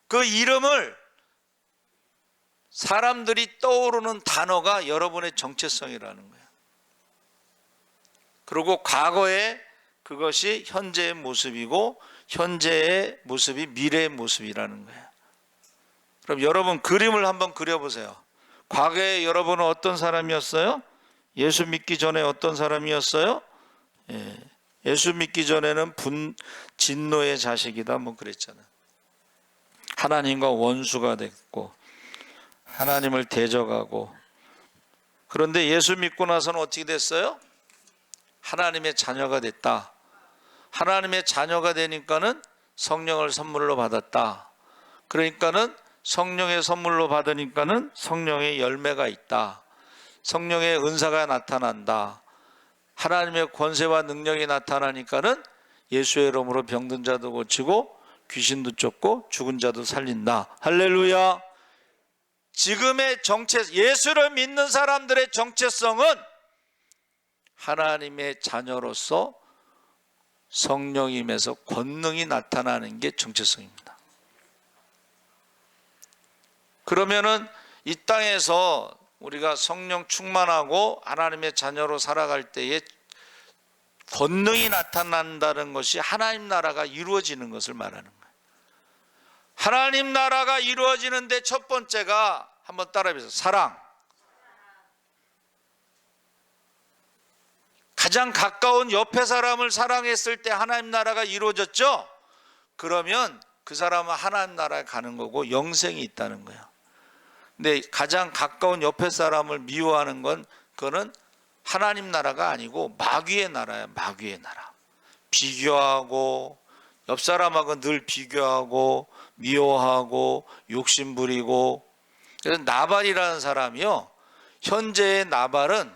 C: 그 이름을 사람들이 떠오르는 단어가 여러분의 정체성이라는 거예요. 그리고 과거에 그것이 현재의 모습이고 현재의 모습이 미래의 모습이라는 거예요. 그럼 여러분 그림을 한번 그려보세요. 과거에 여러분은 어떤 사람이었어요? 예수 믿기 전에 어떤 사람이었어요? 예수 믿기 전에는 진노의 자식이다 뭐 그랬잖아요. 하나님과 원수가 됐고 하나님을 대적하고, 그런데 예수 믿고 나서는 어떻게 됐어요? 하나님의 자녀가 됐다. 하나님의 자녀가 되니까는 성령을 선물로 받았다. 그러니까는 성령의 선물로 받으니까는 성령의 열매가 있다. 성령의 은사가 나타난다. 하나님의 권세와 능력이 나타나니까는 예수의 이름으로 병든 자도 고치고 귀신도 쫓고 죽은 자도 살린다. 할렐루야. 지금의 예수를 믿는 사람들의 정체성은 하나님의 자녀로서 성령임에서 권능이 나타나는 게 정체성입니다. 그러면은 이 땅에서 우리가 성령 충만하고 하나님의 자녀로 살아갈 때에 권능이 나타난다는 것이 하나님 나라가 이루어지는 것을 말하는 거예요. 하나님 나라가 이루어지는데 첫 번째가 한번 따라해보세요. 사랑. 가장 가까운 옆에 사람을 사랑했을 때 하나님 나라가 이루어졌죠? 그러면 그 사람은 하나님 나라에 가는 거고 영생이 있다는 거예요. 근데 가장 가까운 옆에 사람을 미워하는 건 그거는 하나님 나라가 아니고 마귀의 나라야. 마귀의 나라. 비교하고 옆 사람하고 늘 비교하고 미워하고 욕심 부리고. 그래서 나발이라는 사람이요, 현재의 나발은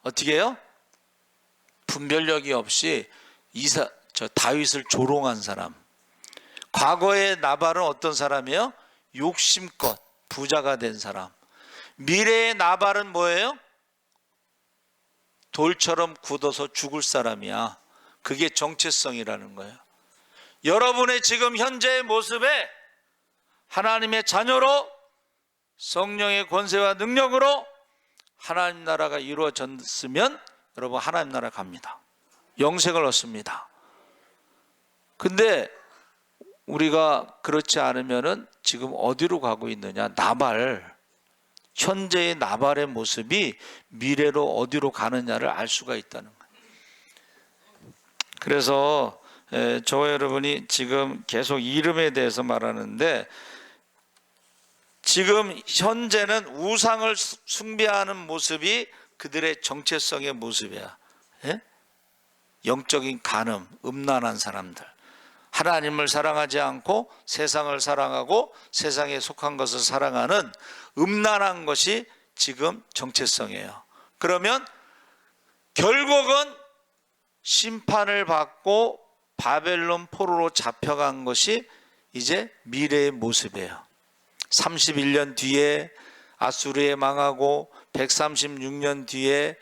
C: 어떻게 해요? 분별력이 없이 다윗을 조롱한 사람. 과거의 나발은 어떤 사람이에요? 욕심껏 부자가 된 사람. 미래의 나발은 뭐예요? 돌처럼 굳어서 죽을 사람이야. 그게 정체성이라는 거예요. 여러분의 지금 현재의 모습에 하나님의 자녀로 성령의 권세와 능력으로 하나님 나라가 이루어졌으면 여러분 하나님 나라 갑니다. 영생을 얻습니다. 근데 우리가 그렇지 않으면은 지금 어디로 가고 있느냐? 나발, 현재의 나발의 모습이 미래로 어디로 가느냐를 알 수가 있다는 거예요. 그래서 저와 여러분이 지금 계속 이름에 대해서 말하는데, 지금 현재는 우상을 숭배하는 모습이 그들의 정체성의 모습이야. 영적인 간음, 음란한 사람들, 하나님을 사랑하지 않고 세상을 사랑하고 세상에 속한 것을 사랑하는 음란한 것이 지금 정체성이에요. 그러면 결국은 심판을 받고 바벨론 포로로 잡혀간 것이 이제 미래의 모습이에요. 31년 뒤에 아수르에 망하고 136년 뒤에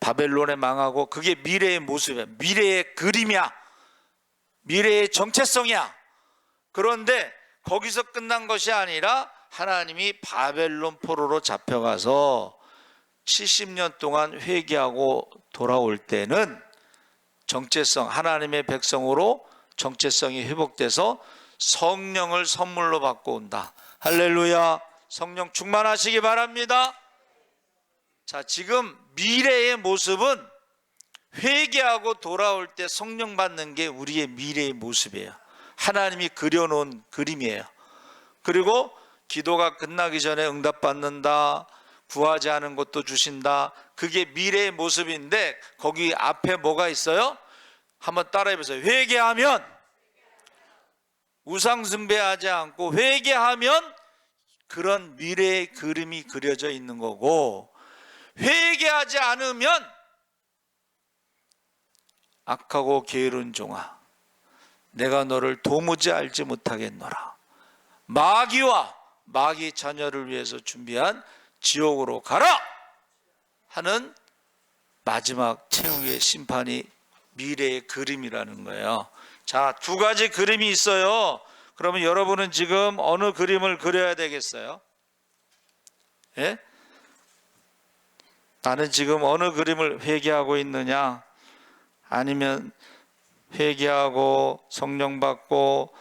C: 바벨론에 망하고, 그게 미래의 모습이야. 미래의 그림이야. 미래의 정체성이야. 그런데 거기서 끝난 것이 아니라 하나님이 바벨론 포로로 잡혀가서 70년 동안 회개하고 돌아올 때는 정체성, 하나님의 백성으로 정체성이 회복돼서 성령을 선물로 받고 온다. 할렐루야. 성령 충만하시기 바랍니다. 자, 지금 미래의 모습은 회개하고 돌아올 때 성령 받는 게 우리의 미래의 모습이에요. 하나님이 그려놓은 그림이에요. 그리고 기도가 끝나기 전에 응답받는다, 구하지 않은 것도 주신다, 그게 미래의 모습인데 거기 앞에 뭐가 있어요? 한번 따라해 보세요. 회개하면, 우상 숭배하지 않고 회개하면 그런 미래의 그림이 그려져 있는 거고, 회개하지 않으면 악하고 게으른 종아, 내가 너를 도무지 알지 못하겠노라. 마귀와 마귀 자녀를 위해서 준비한 지옥으로 가라 하는 마지막 최후의 심판이 미래의 그림이라는 거예요. 자, 두 가지 그림이 있어요. 그러면 여러분은 지금 어느 그림을 그려야 되겠어요? 예? 나는 지금 어느 그림을 회개하고 있느냐? 아니면 회개하고 성령 받고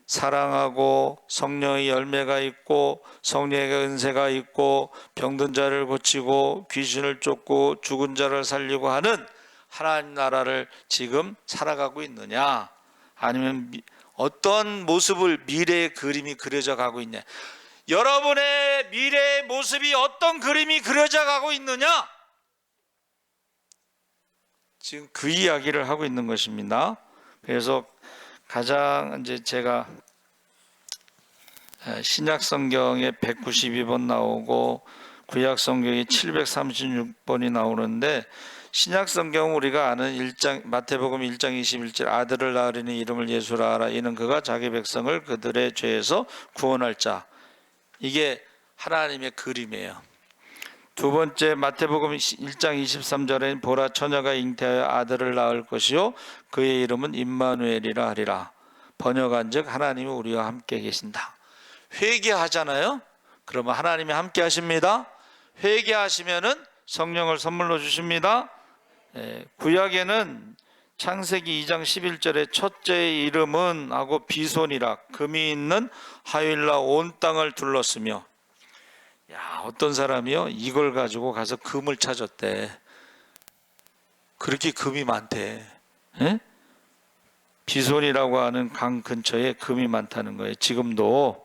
C: 사랑하고 성령의 열매가 있고 성령의 은혜가 있고 병든 자를 고치고 귀신을 쫓고 죽은 자를 살리고 하는 하나님 나라를 지금 살아가고 있느냐? 아니면 어떤 모습을, 미래의 그림이 그려져 가고 있냐? 여러분의 미래의 모습이 어떤 그림이 그려져 가고 있느냐? 지금 그 이야기를 하고 있는 것입니다. 그래서 가장 이제 제가 신약 성경에 192번 나오고 구약 성경이 736번이 나오는데, 신약 성경 우리가 아는 1장 마태복음 1장 21절 아들을 낳으리니 이름을 예수라 하라. 이는 그가 자기 백성을 그들의 죄에서 구원할 자. 이게 하나님의 그림이에요. 두 번째 마태복음 1장 23절에 보라 처녀가 잉태하여 아들을 낳을 것이요 그의 이름은 임마누엘이라 하리라. 번역한즉 하나님이 우리와 함께 계신다. 회개하잖아요. 그러면 하나님이 함께 하십니다. 회개하시면은 성령을 선물로 주십니다. 구약에는 창세기 2장 11절에 첫째의 이름은 하고 비손이라 금이 있는 하윌라 온 땅을 둘렀으며, 야, 어떤 사람이요 이걸 가지고 가서 금을 찾았대. 그렇게 금이 많대. 에? 비손이라고 하는 강 근처에 금이 많다는 거예요. 지금도.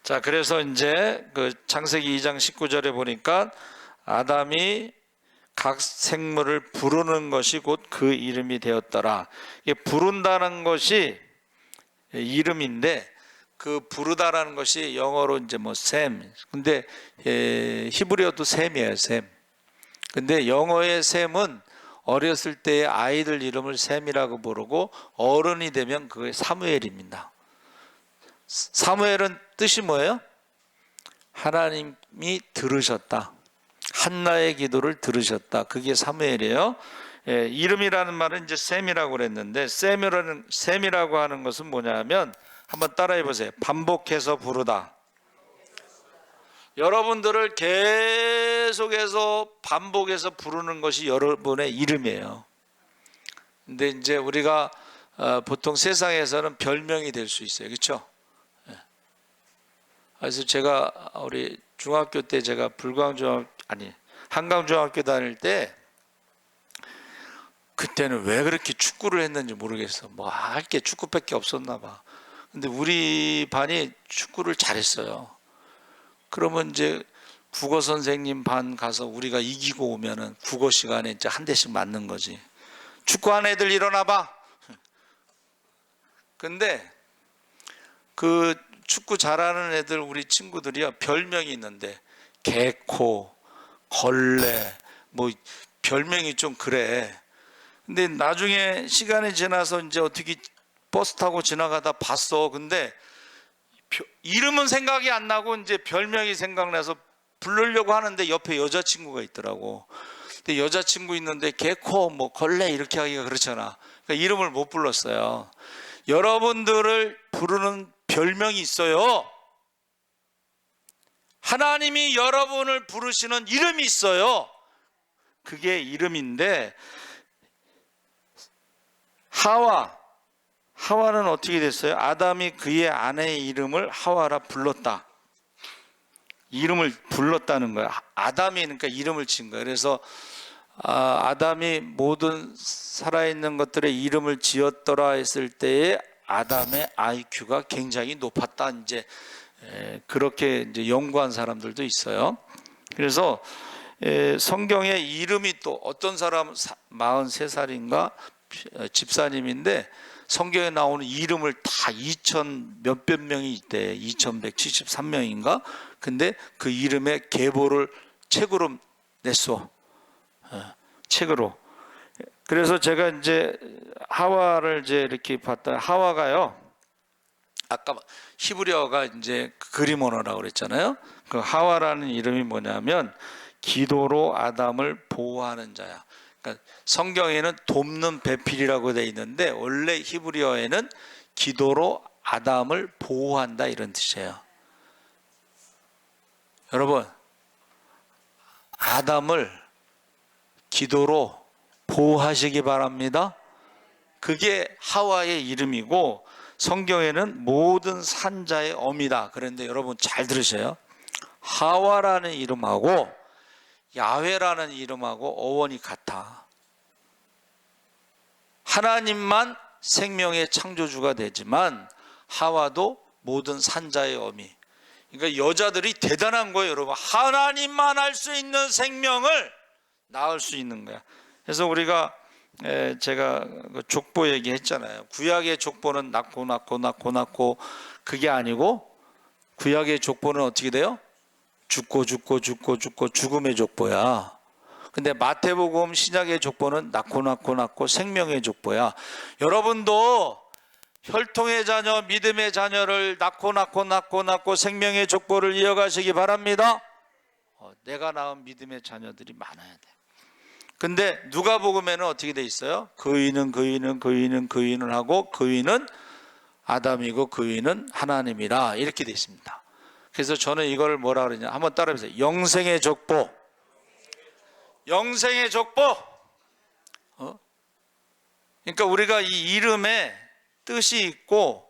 C: 자, 그래서 이제 그 창세기 2장 19절에 보니까 아담이 각 생물을 부르는 것이 곧 그 이름이 되었더라. 이게 부른다는 것이 이름인데, 그 부르다라는 것이 영어로 이제 뭐 샘, 근데 히브리어도 샘이에요, 샘. 근데 영어의 샘은 어렸을 때의 아이들 이름을 샘이라고 부르고 어른이 되면 그게 사무엘입니다. 사무엘은 뜻이 뭐예요? 하나님이 들으셨다. 한나의 기도를 들으셨다. 그게 사무엘이에요. 이름이라는 말은 이제 샘이라고 그랬는데, 샘이라고 하는 것은 뭐냐면, 한번 따라해 보세요. 반복해서 부르다. 여러분들을 계속해서 반복해서 부르는 것이 여러분의 이름이에요. 근데 이제 우리가 보통 세상에서는 별명이 될 수 있어요. 그렇죠? 그래서 제가 우리 중학교 때 제가 한강중학교 다닐 때, 그때는 왜 그렇게 축구를 했는지 모르겠어. 뭐 할 게 축구밖에 없었나 봐. 근데 우리 반이 축구를 잘했어요. 그러면 이제 국어 선생님 반 가서 우리가 이기고 오면은 국어 시간에 이제 한 대씩 맞는 거지. 축구하는 애들 일어나 봐. 근데 그 축구 잘하는 애들, 우리 친구들이요, 별명이 있는데 개코, 걸레, 뭐 별명이 좀 그래. 근데 나중에 시간이 지나서 이제 어떻게 버스 타고 지나가다 봤어. 근데 이름은 생각이 안 나고 이제 별명이 생각나서 부르려고 하는데 옆에 여자친구가 있더라고. 근데 여자친구 있는데 개코 뭐 걸레 이렇게 하기가 그렇잖아. 그러니까 이름을 못 불렀어요. 여러분들을 부르는 별명이 있어요. 하나님이 여러분을 부르시는 이름이 있어요. 그게 이름인데, 하와는 어떻게 됐어요? 아담이 그의 아내의 이름을 하와라 불렀다. 이름을 불렀다는 거야. 아담이 그러니까 이름을 진 거예요. 그래서 아담이 모든 살아있는 것들의 이름을 지었더라 했을 때에 아담의 IQ가 굉장히 높았다. 이제 그렇게 이제 연구한 사람들도 있어요. 그래서 성경에 이름이 또 어떤 사람 43살인가 집사님인데 성경에 나오는 이름을 다 2000 몇백 명이 있대. 2173명인가? 근데 그 이름의 계보를 책으로 냈어. 책으로. 그래서 제가 이제 하와를 이제 이렇게 봤다. 하와가요. 아까 히브리어가 이제 그림 언어라고 그랬잖아요. 그 하와라는 이름이 뭐냐면 기도로 아담을 보호하는 자야. 그러니까 성경에는 돕는 배필이라고 돼 있는데 원래 히브리어에는 기도로 아담을 보호한다 이런 뜻이에요. 여러분, 아담을 기도로 보호하시기 바랍니다. 그게 하와의 이름이고 성경에는 모든 산자의 어미다. 그런데 여러분 잘 들으세요. 하와라는 이름하고 야훼라는 이름하고 어원이 같아. 하나님만 생명의 창조주가 되지만 하와도 모든 산자의 어미. 그러니까 여자들이 대단한 거예요, 여러분. 하나님만 할 수 있는 생명을 낳을 수 있는 거야. 그래서 우리가 제가 족보 얘기했잖아요. 구약의 족보는 낳고 그게 아니고 구약의 족보는 어떻게 돼요? 죽고 죽음의 족보야. 근데 마태복음 신약의 족보는 낳고 생명의 족보야. 여러분도 혈통의 자녀, 믿음의 자녀를 낳고 생명의 족보를 이어가시기 바랍니다. 내가 낳은 믿음의 자녀들이 많아야 돼. 근데 누가복음에는 어떻게 돼 있어요? 그위는 하고 그위는 아담이고 그위는 하나님이라 이렇게 돼 있습니다. 그래서 저는 이걸 뭐라 그러냐 한번 따라해보세요. 영생의 족보. 영생의 족보. 그러니까 우리가 이 이름에 뜻이 있고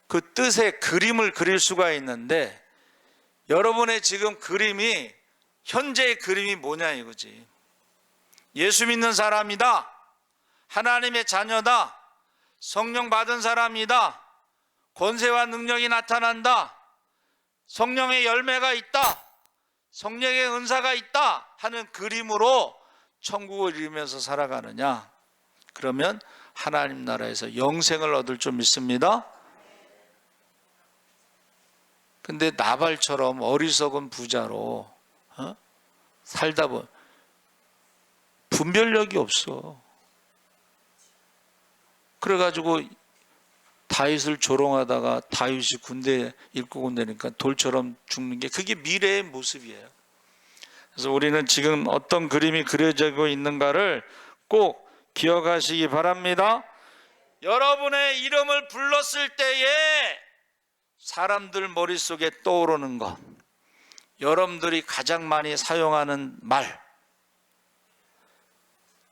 C: 그 뜻에 그림을 그릴 수가 있는데 여러분의 지금 그림이 현재의 그림이 뭐냐 이거지. 예수 믿는 사람이다. 하나님의 자녀다. 성령 받은 사람이다. 권세와 능력이 나타난다. 성령의 열매가 있다. 성령의 은사가 있다 하는 그림으로 천국을 이루면서 살아가느냐? 그러면 하나님 나라에서 영생을 얻을 줄 믿습니다. 근데 나발처럼 어리석은 부자로 살다 보면 분별력이 없어. 그래가지고 다윗을 조롱하다가 다윗이 군대 일구고 되니까 돌처럼 죽는 게 그게 미래의 모습이에요. 그래서 우리는 지금 어떤 그림이 그려지고 있는가를 꼭 기억하시기 바랍니다. 여러분의 이름을 불렀을 때에 사람들 머릿속에 떠오르는 것, 여러분들이 가장 많이 사용하는 말,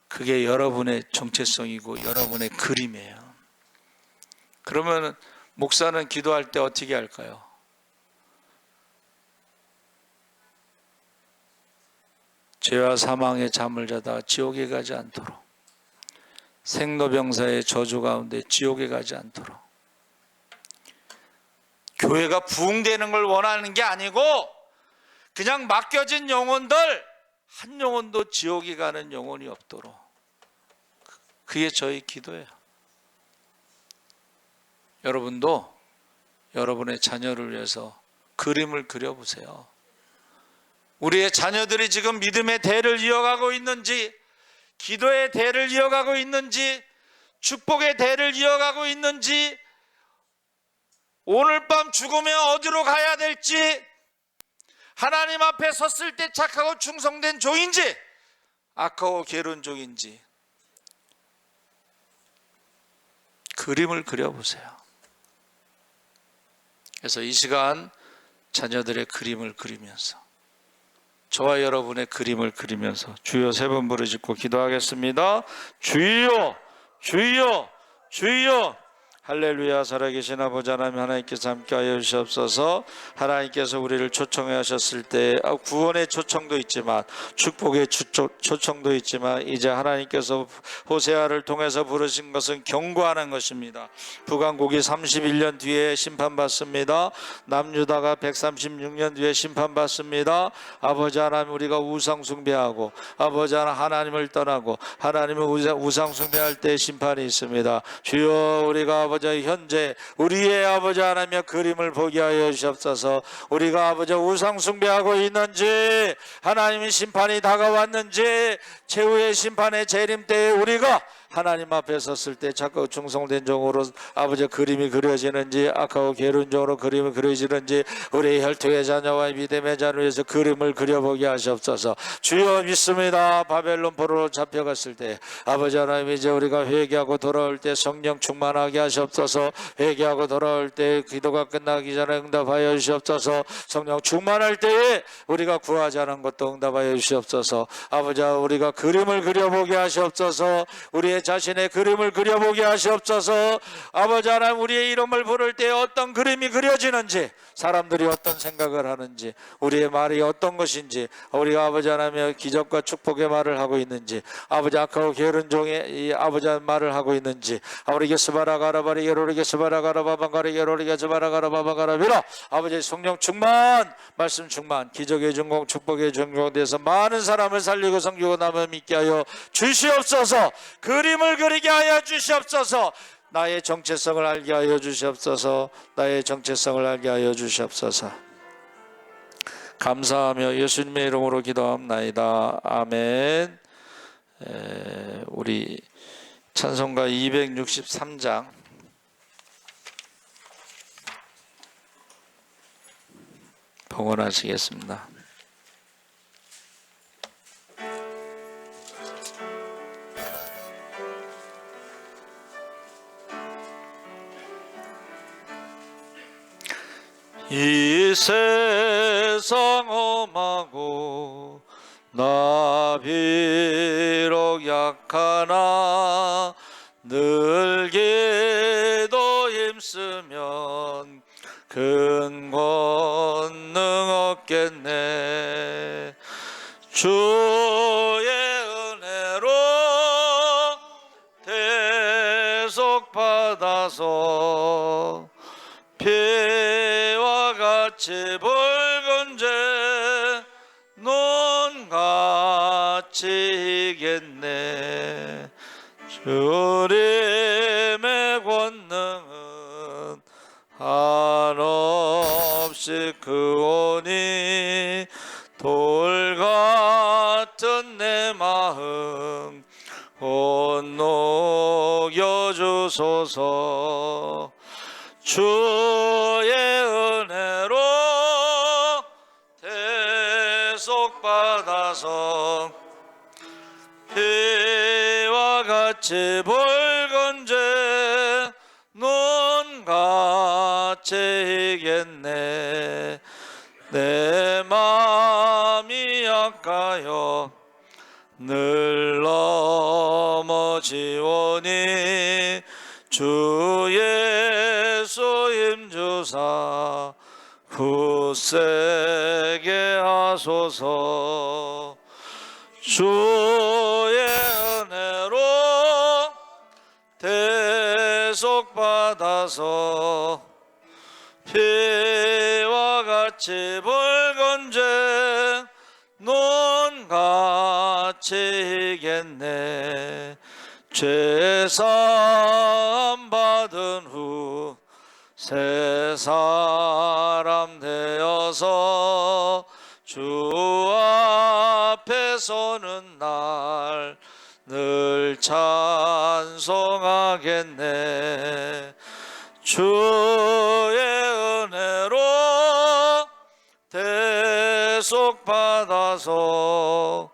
C: 그게 여러분의 정체성이고 여러분의 그림이에요. 그러면 목사는 기도할 때 어떻게 할까요? 죄와 사망의 잠을 자다 지옥에 가지 않도록, 생로병사의 저주 가운데 지옥에 가지 않도록. 교회가 부흥되는 걸 원하는 게 아니고 그냥 맡겨진 영혼들 한 영혼도 지옥에 가는 영혼이 없도록, 그게 저희 기도예요. 여러분도 여러분의 자녀를 위해서 그림을 그려보세요. 우리의 자녀들이 지금 믿음의 대를 이어가고 있는지, 기도의 대를 이어가고 있는지, 축복의 대를 이어가고 있는지, 오늘 밤 죽으면 어디로 가야 될지, 하나님 앞에 섰을 때 착하고 충성된 종인지 악하고 게으른 종인지 그림을 그려보세요. 그래서 이 시간 자녀들의 그림을 그리면서, 저와 여러분의 그림을 그리면서 주여 세 번 부르짖고 기도하겠습니다. 주여, 주여, 주여. 할렐루야. 살아계신 아버지 하나님, 하나님께서 함께하여 주시옵소서. 하나님께서 우리를 초청해 하셨을 때 구원의 초청도 있지만 축복의 초청도 있지만 이제 하나님께서 호세아를 통해서 부르신 것은 경고하는 것입니다. 북왕국이 31년 뒤에 심판받습니다. 남유다가 136년 뒤에 심판받습니다. 아버지 하나님, 우리가 우상 숭배하고 아버지 하나님을 떠나고 하나님을 우상 숭배할 때 심판이 있습니다. 주여, 우리가 아버지 현재 우리의 아버지 하나님의 그림을 보게 하여 주시옵소서. 우리가 아버지 우상 숭배하고 있는지, 하나님의 심판이 다가왔는지, 최후의 심판의 재림 때에 우리가 하나님 앞에 섰을 때 착하고 충성된 종으로 아버지 그림이 그려지는지, 악하고 게으른 종으로 그림이 그려지는지, 우리의 혈통의 자녀와 믿음의 자녀를 위해서 그림을 그려보게 하시옵소서. 주여, 믿습니다. 바벨론 포로로 잡혀갔을 때 아버지 하나님, 이제 우리가 회개하고 돌아올 때 성령 충만하게 하시옵소서. 회개하고 돌아올 때 기도가 끝나기 전에 응답하여 주시옵소서. 성령 충만할 때에 우리가 구하지 않은 것도 응답하여 주시옵소서. 아버지, 우리가 그림을 그려보게 하시옵소서. 우리의 자신의 그림을 그려보게 하시옵소서. 아버지 하나님, 우리의 이름을 부를 때 어떤 그림이 그려지는지, 사람들이 어떤 생각을 하는지, 우리의 말이 어떤 것인지, 우리가 아버지 하나님의 기적과 축복의 말을 하고 있는지, 아버지 악하고 게으른 종의 이 아버지 말을 하고 있는지, 아버지 스바라가라바리게로리게 스바라가라바방가리게로리게 스바라가라바방가라비라. 아버지 성령 충만, 말씀 충만, 기적의 준공, 축복의 준공돼서 많은 사람을 살리고 섬기고 남을 믿게 하여 주시옵소서. 그림을 그리게 하여 주시옵소서. 나의 정체성을 알게 하여 주시옵소서. 나의 정체성을 알게 하여 주시옵소서. 감사하며 예수님의 이름으로 기도합나이다. 아멘. 우리 찬송가 263장 봉헌하시겠습니다. 이 세상 험하고 나 비록 약하나 늘 기도 힘쓰면 큰 권능 얻겠네. 주의 은혜로 대속 받아서 피와 같이 붉은 죄 논같이 이겠네. 주님의 권능은 한없이 크오니 돌 같은 내 마음 곧 녹여주소서. 주의 은혜로 대속받아서 피와 같이 붉은 죄 논같이 이겠네. 내 마음이 약하여 늘 넘어지오니 주 예수 힘주사 굳세게 하소서. 주의 은혜로 대속받아서 피와 같이 붉은 죄 논같이 이겠네. 죄사함 받은 후 새 사람 되어서 주 앞에 서는 날 늘 찬송하겠네. 주의 은혜로 대속받아서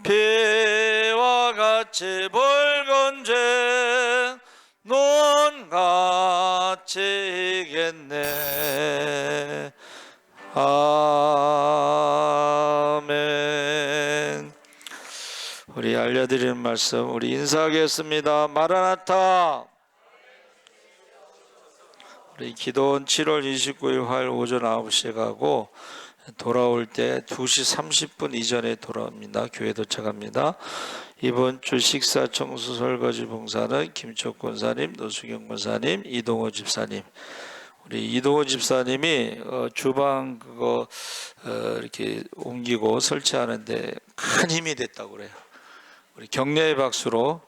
C: 피와 같이 붉은 죄 논같이 이겠네. 아멘. 우리 알려드리는 말씀 우리 인사하겠습니다. 마라나타. 우리 기도원 7월 29일 화요일 오전 9시에 가고 돌아올 때 2시 30분 이전에 돌아옵니다. 교회 도착합니다. 이번 주 식사 청소 설거지 봉사는 김철 권사님, 노수경 권사님, 이동호 집사님. 우리 이동호 집사님이 주방 그거 이렇게 옮기고 설치하는데 큰 힘이 됐다고 그래요. 우리 격려의 박수로.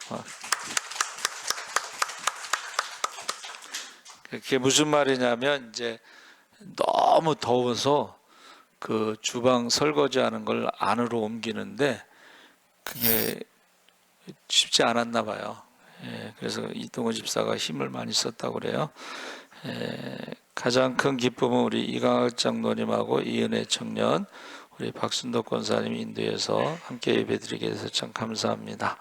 C: 그게 무슨 말이냐면 이제 너무 더워서 그 주방 설거지하는 걸 안으로 옮기는데 그게 쉽지 않았나 봐요. 그래서 이동호 집사가 힘을 많이 썼다고 그래요. 가장 큰 기쁨은 우리 이강학 장로님하고 이은혜 청년, 우리 박순덕 권사님 인도해서 함께 예배드리게 돼서 참 감사합니다.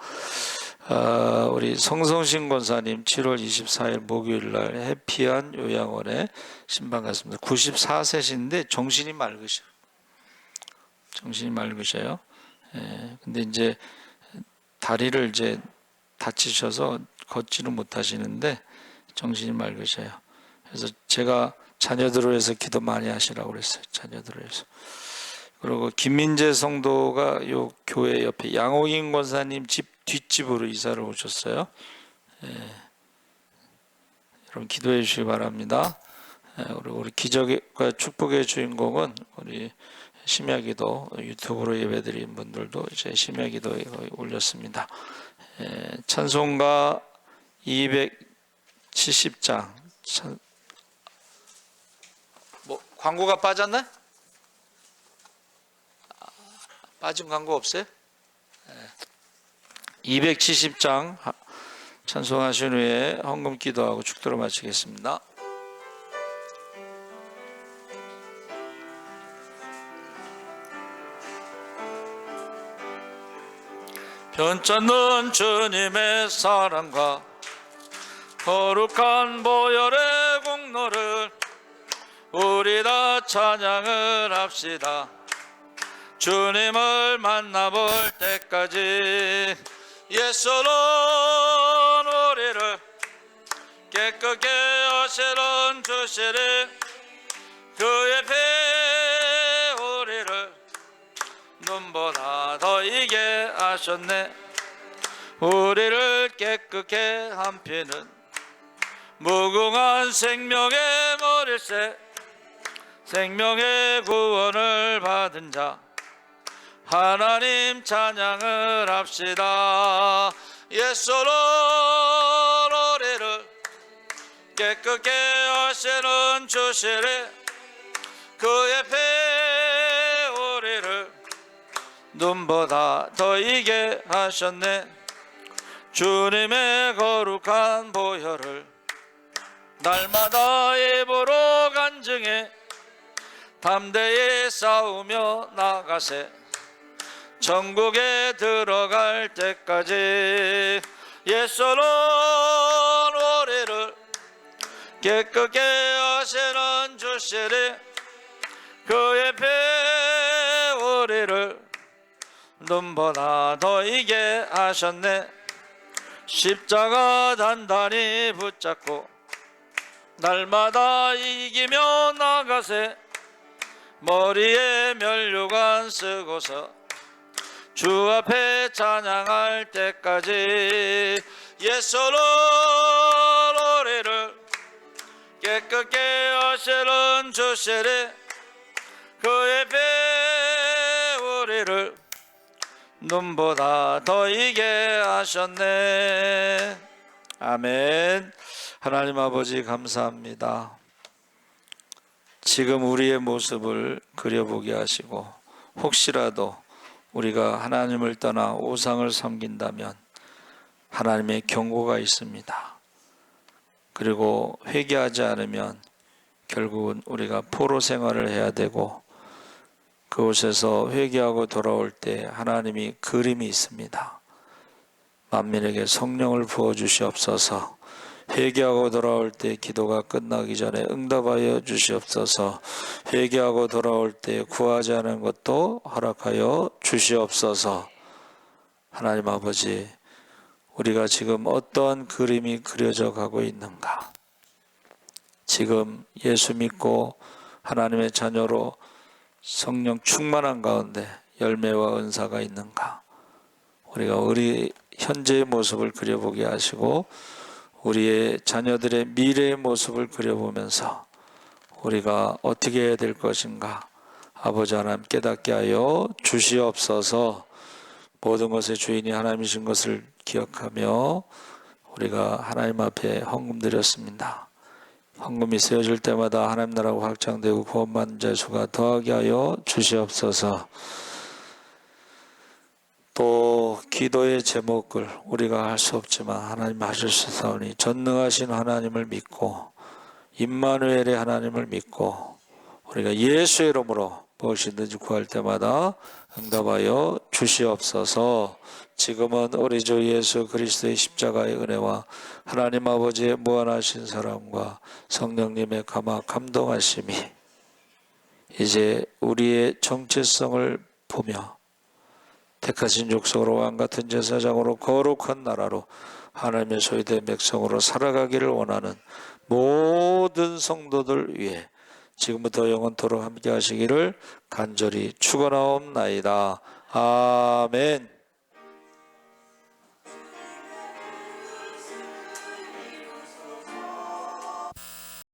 C: 우리 성성신 권사님 7월 24일 목요일 날 해피한 요양원에 신방 갔습니다. 94세신데 정신이 맑으셔요. 근데 이제 다리를 이제 다치셔서 걷지는 못하시는데 정신이 맑으셔요. 그래서 제가 자녀들을 위해서 기도 많이 하시라고 그랬어요. 자녀들을 위해서. 그리고 김민재 성도가 요 교회 옆에 양옥인 권사님 집 뒷집으로 이사를 오셨어요. 여러분 기도해 주시기 바랍니다. 우리 기적과 축복의 주인공은 우리 심야기도 유튜브로 예배드린 분들도 이제 심야기도에 올렸습니다. 찬송가 270장. 뭐 광고가 빠졌나? 빠진 광고 없어요? 270장 찬송하신 후에 헌금 기도하고 축도를 마치겠습니다. 변찮는 주님의 사랑과 거룩한 보혈의 공로를 우리 다 찬양을 합시다. 주님을 만나볼 때까지 예수는 우리를 깨끗게 하시는 주시리. 그의 피 우리를 눈보다 더 이게 하셨네. 우리를 깨끗게 한 피는 무궁한 생명의 머리세. 생명의 구원을 받은 자 하나님 찬양을 합시다. 예수는 우리를 깨끗게 하시는 주시리. 그의 피 우리를 눈보다 더 이게 하셨네. 주님의 거룩한 보혈을 날마다 입으로 간증해 담대히 싸우며 나가세. 천국에 들어갈 때까지 예수는 우리를 깨끗게 하시는 주시리. 그의 피 우리를 눈보다 더 이게 하셨네. 십자가 단단히 붙잡고 날마다 이기며 나가세. 머리에 면류관 쓰고서 주 앞에 찬양할 때까지 예수는 우리를 깨끗게 하시는 주시리. 그의 피 우리를 눈보다 더 이게 하셨네. 아멘. 하나님 아버지 감사합니다. 지금 우리의 모습을 그려보게 하시고 혹시라도 우리가 하나님을 떠나 우상을 섬긴다면 하나님의 경고가 있습니다. 그리고 회개하지 않으면 결국은 우리가 포로 생활을 해야 되고, 그곳에서 회개하고 돌아올 때 하나님이 그림이 있습니다. 만민에게 성령을 부어 주시옵소서. 회개하고 돌아올 때 기도가 끝나기 전에 응답하여 주시옵소서. 회개하고 돌아올 때 구하지 않은 것도 허락하여 주시옵소서. 하나님 아버지, 우리가 지금 어떠한 그림이 그려져 가고 있는가? 지금 예수 믿고 하나님의 자녀로 성령 충만한 가운데 열매와 은사가 있는가? 우리가 우리 현재의 모습을 그려보게 하시고 우리의 자녀들의 미래의 모습을 그려보면서 우리가 어떻게 해야 될 것인가? 아버지 하나님 깨닫게 하여 주시옵소서. 모든 것의 주인이 하나님이신 것을 기억하며 우리가 하나님 앞에 헌금 드렸습니다. 헌금이 세워질 때마다 하나님 나라가 확장되고 구원받는 자 수가 더하게 하여 주시옵소서. 또 기도의 제목을 우리가 할 수 없지만 하나님 하실 수 있사오니 전능하신 하나님을 믿고 임마누엘의 하나님을 믿고 우리가 예수의 이름으로 무엇이든지 구할 때마다 응답하여 주시옵소서. 지금은 우리 주 예수 그리스도의 십자가의 은혜와 하나님 아버지의 무한하신 사랑과 성령님의 감동하심이 이제 우리의 정체성을 보며 택하신 족속으로 왕같은 제사장으로 거룩한 나라로 하나님의 소유된 백성으로 살아가기를 원하는 모든 성도들 위해 지금부터 영원토록 함께 하시기를 간절히 축원하옵나이다. 아멘.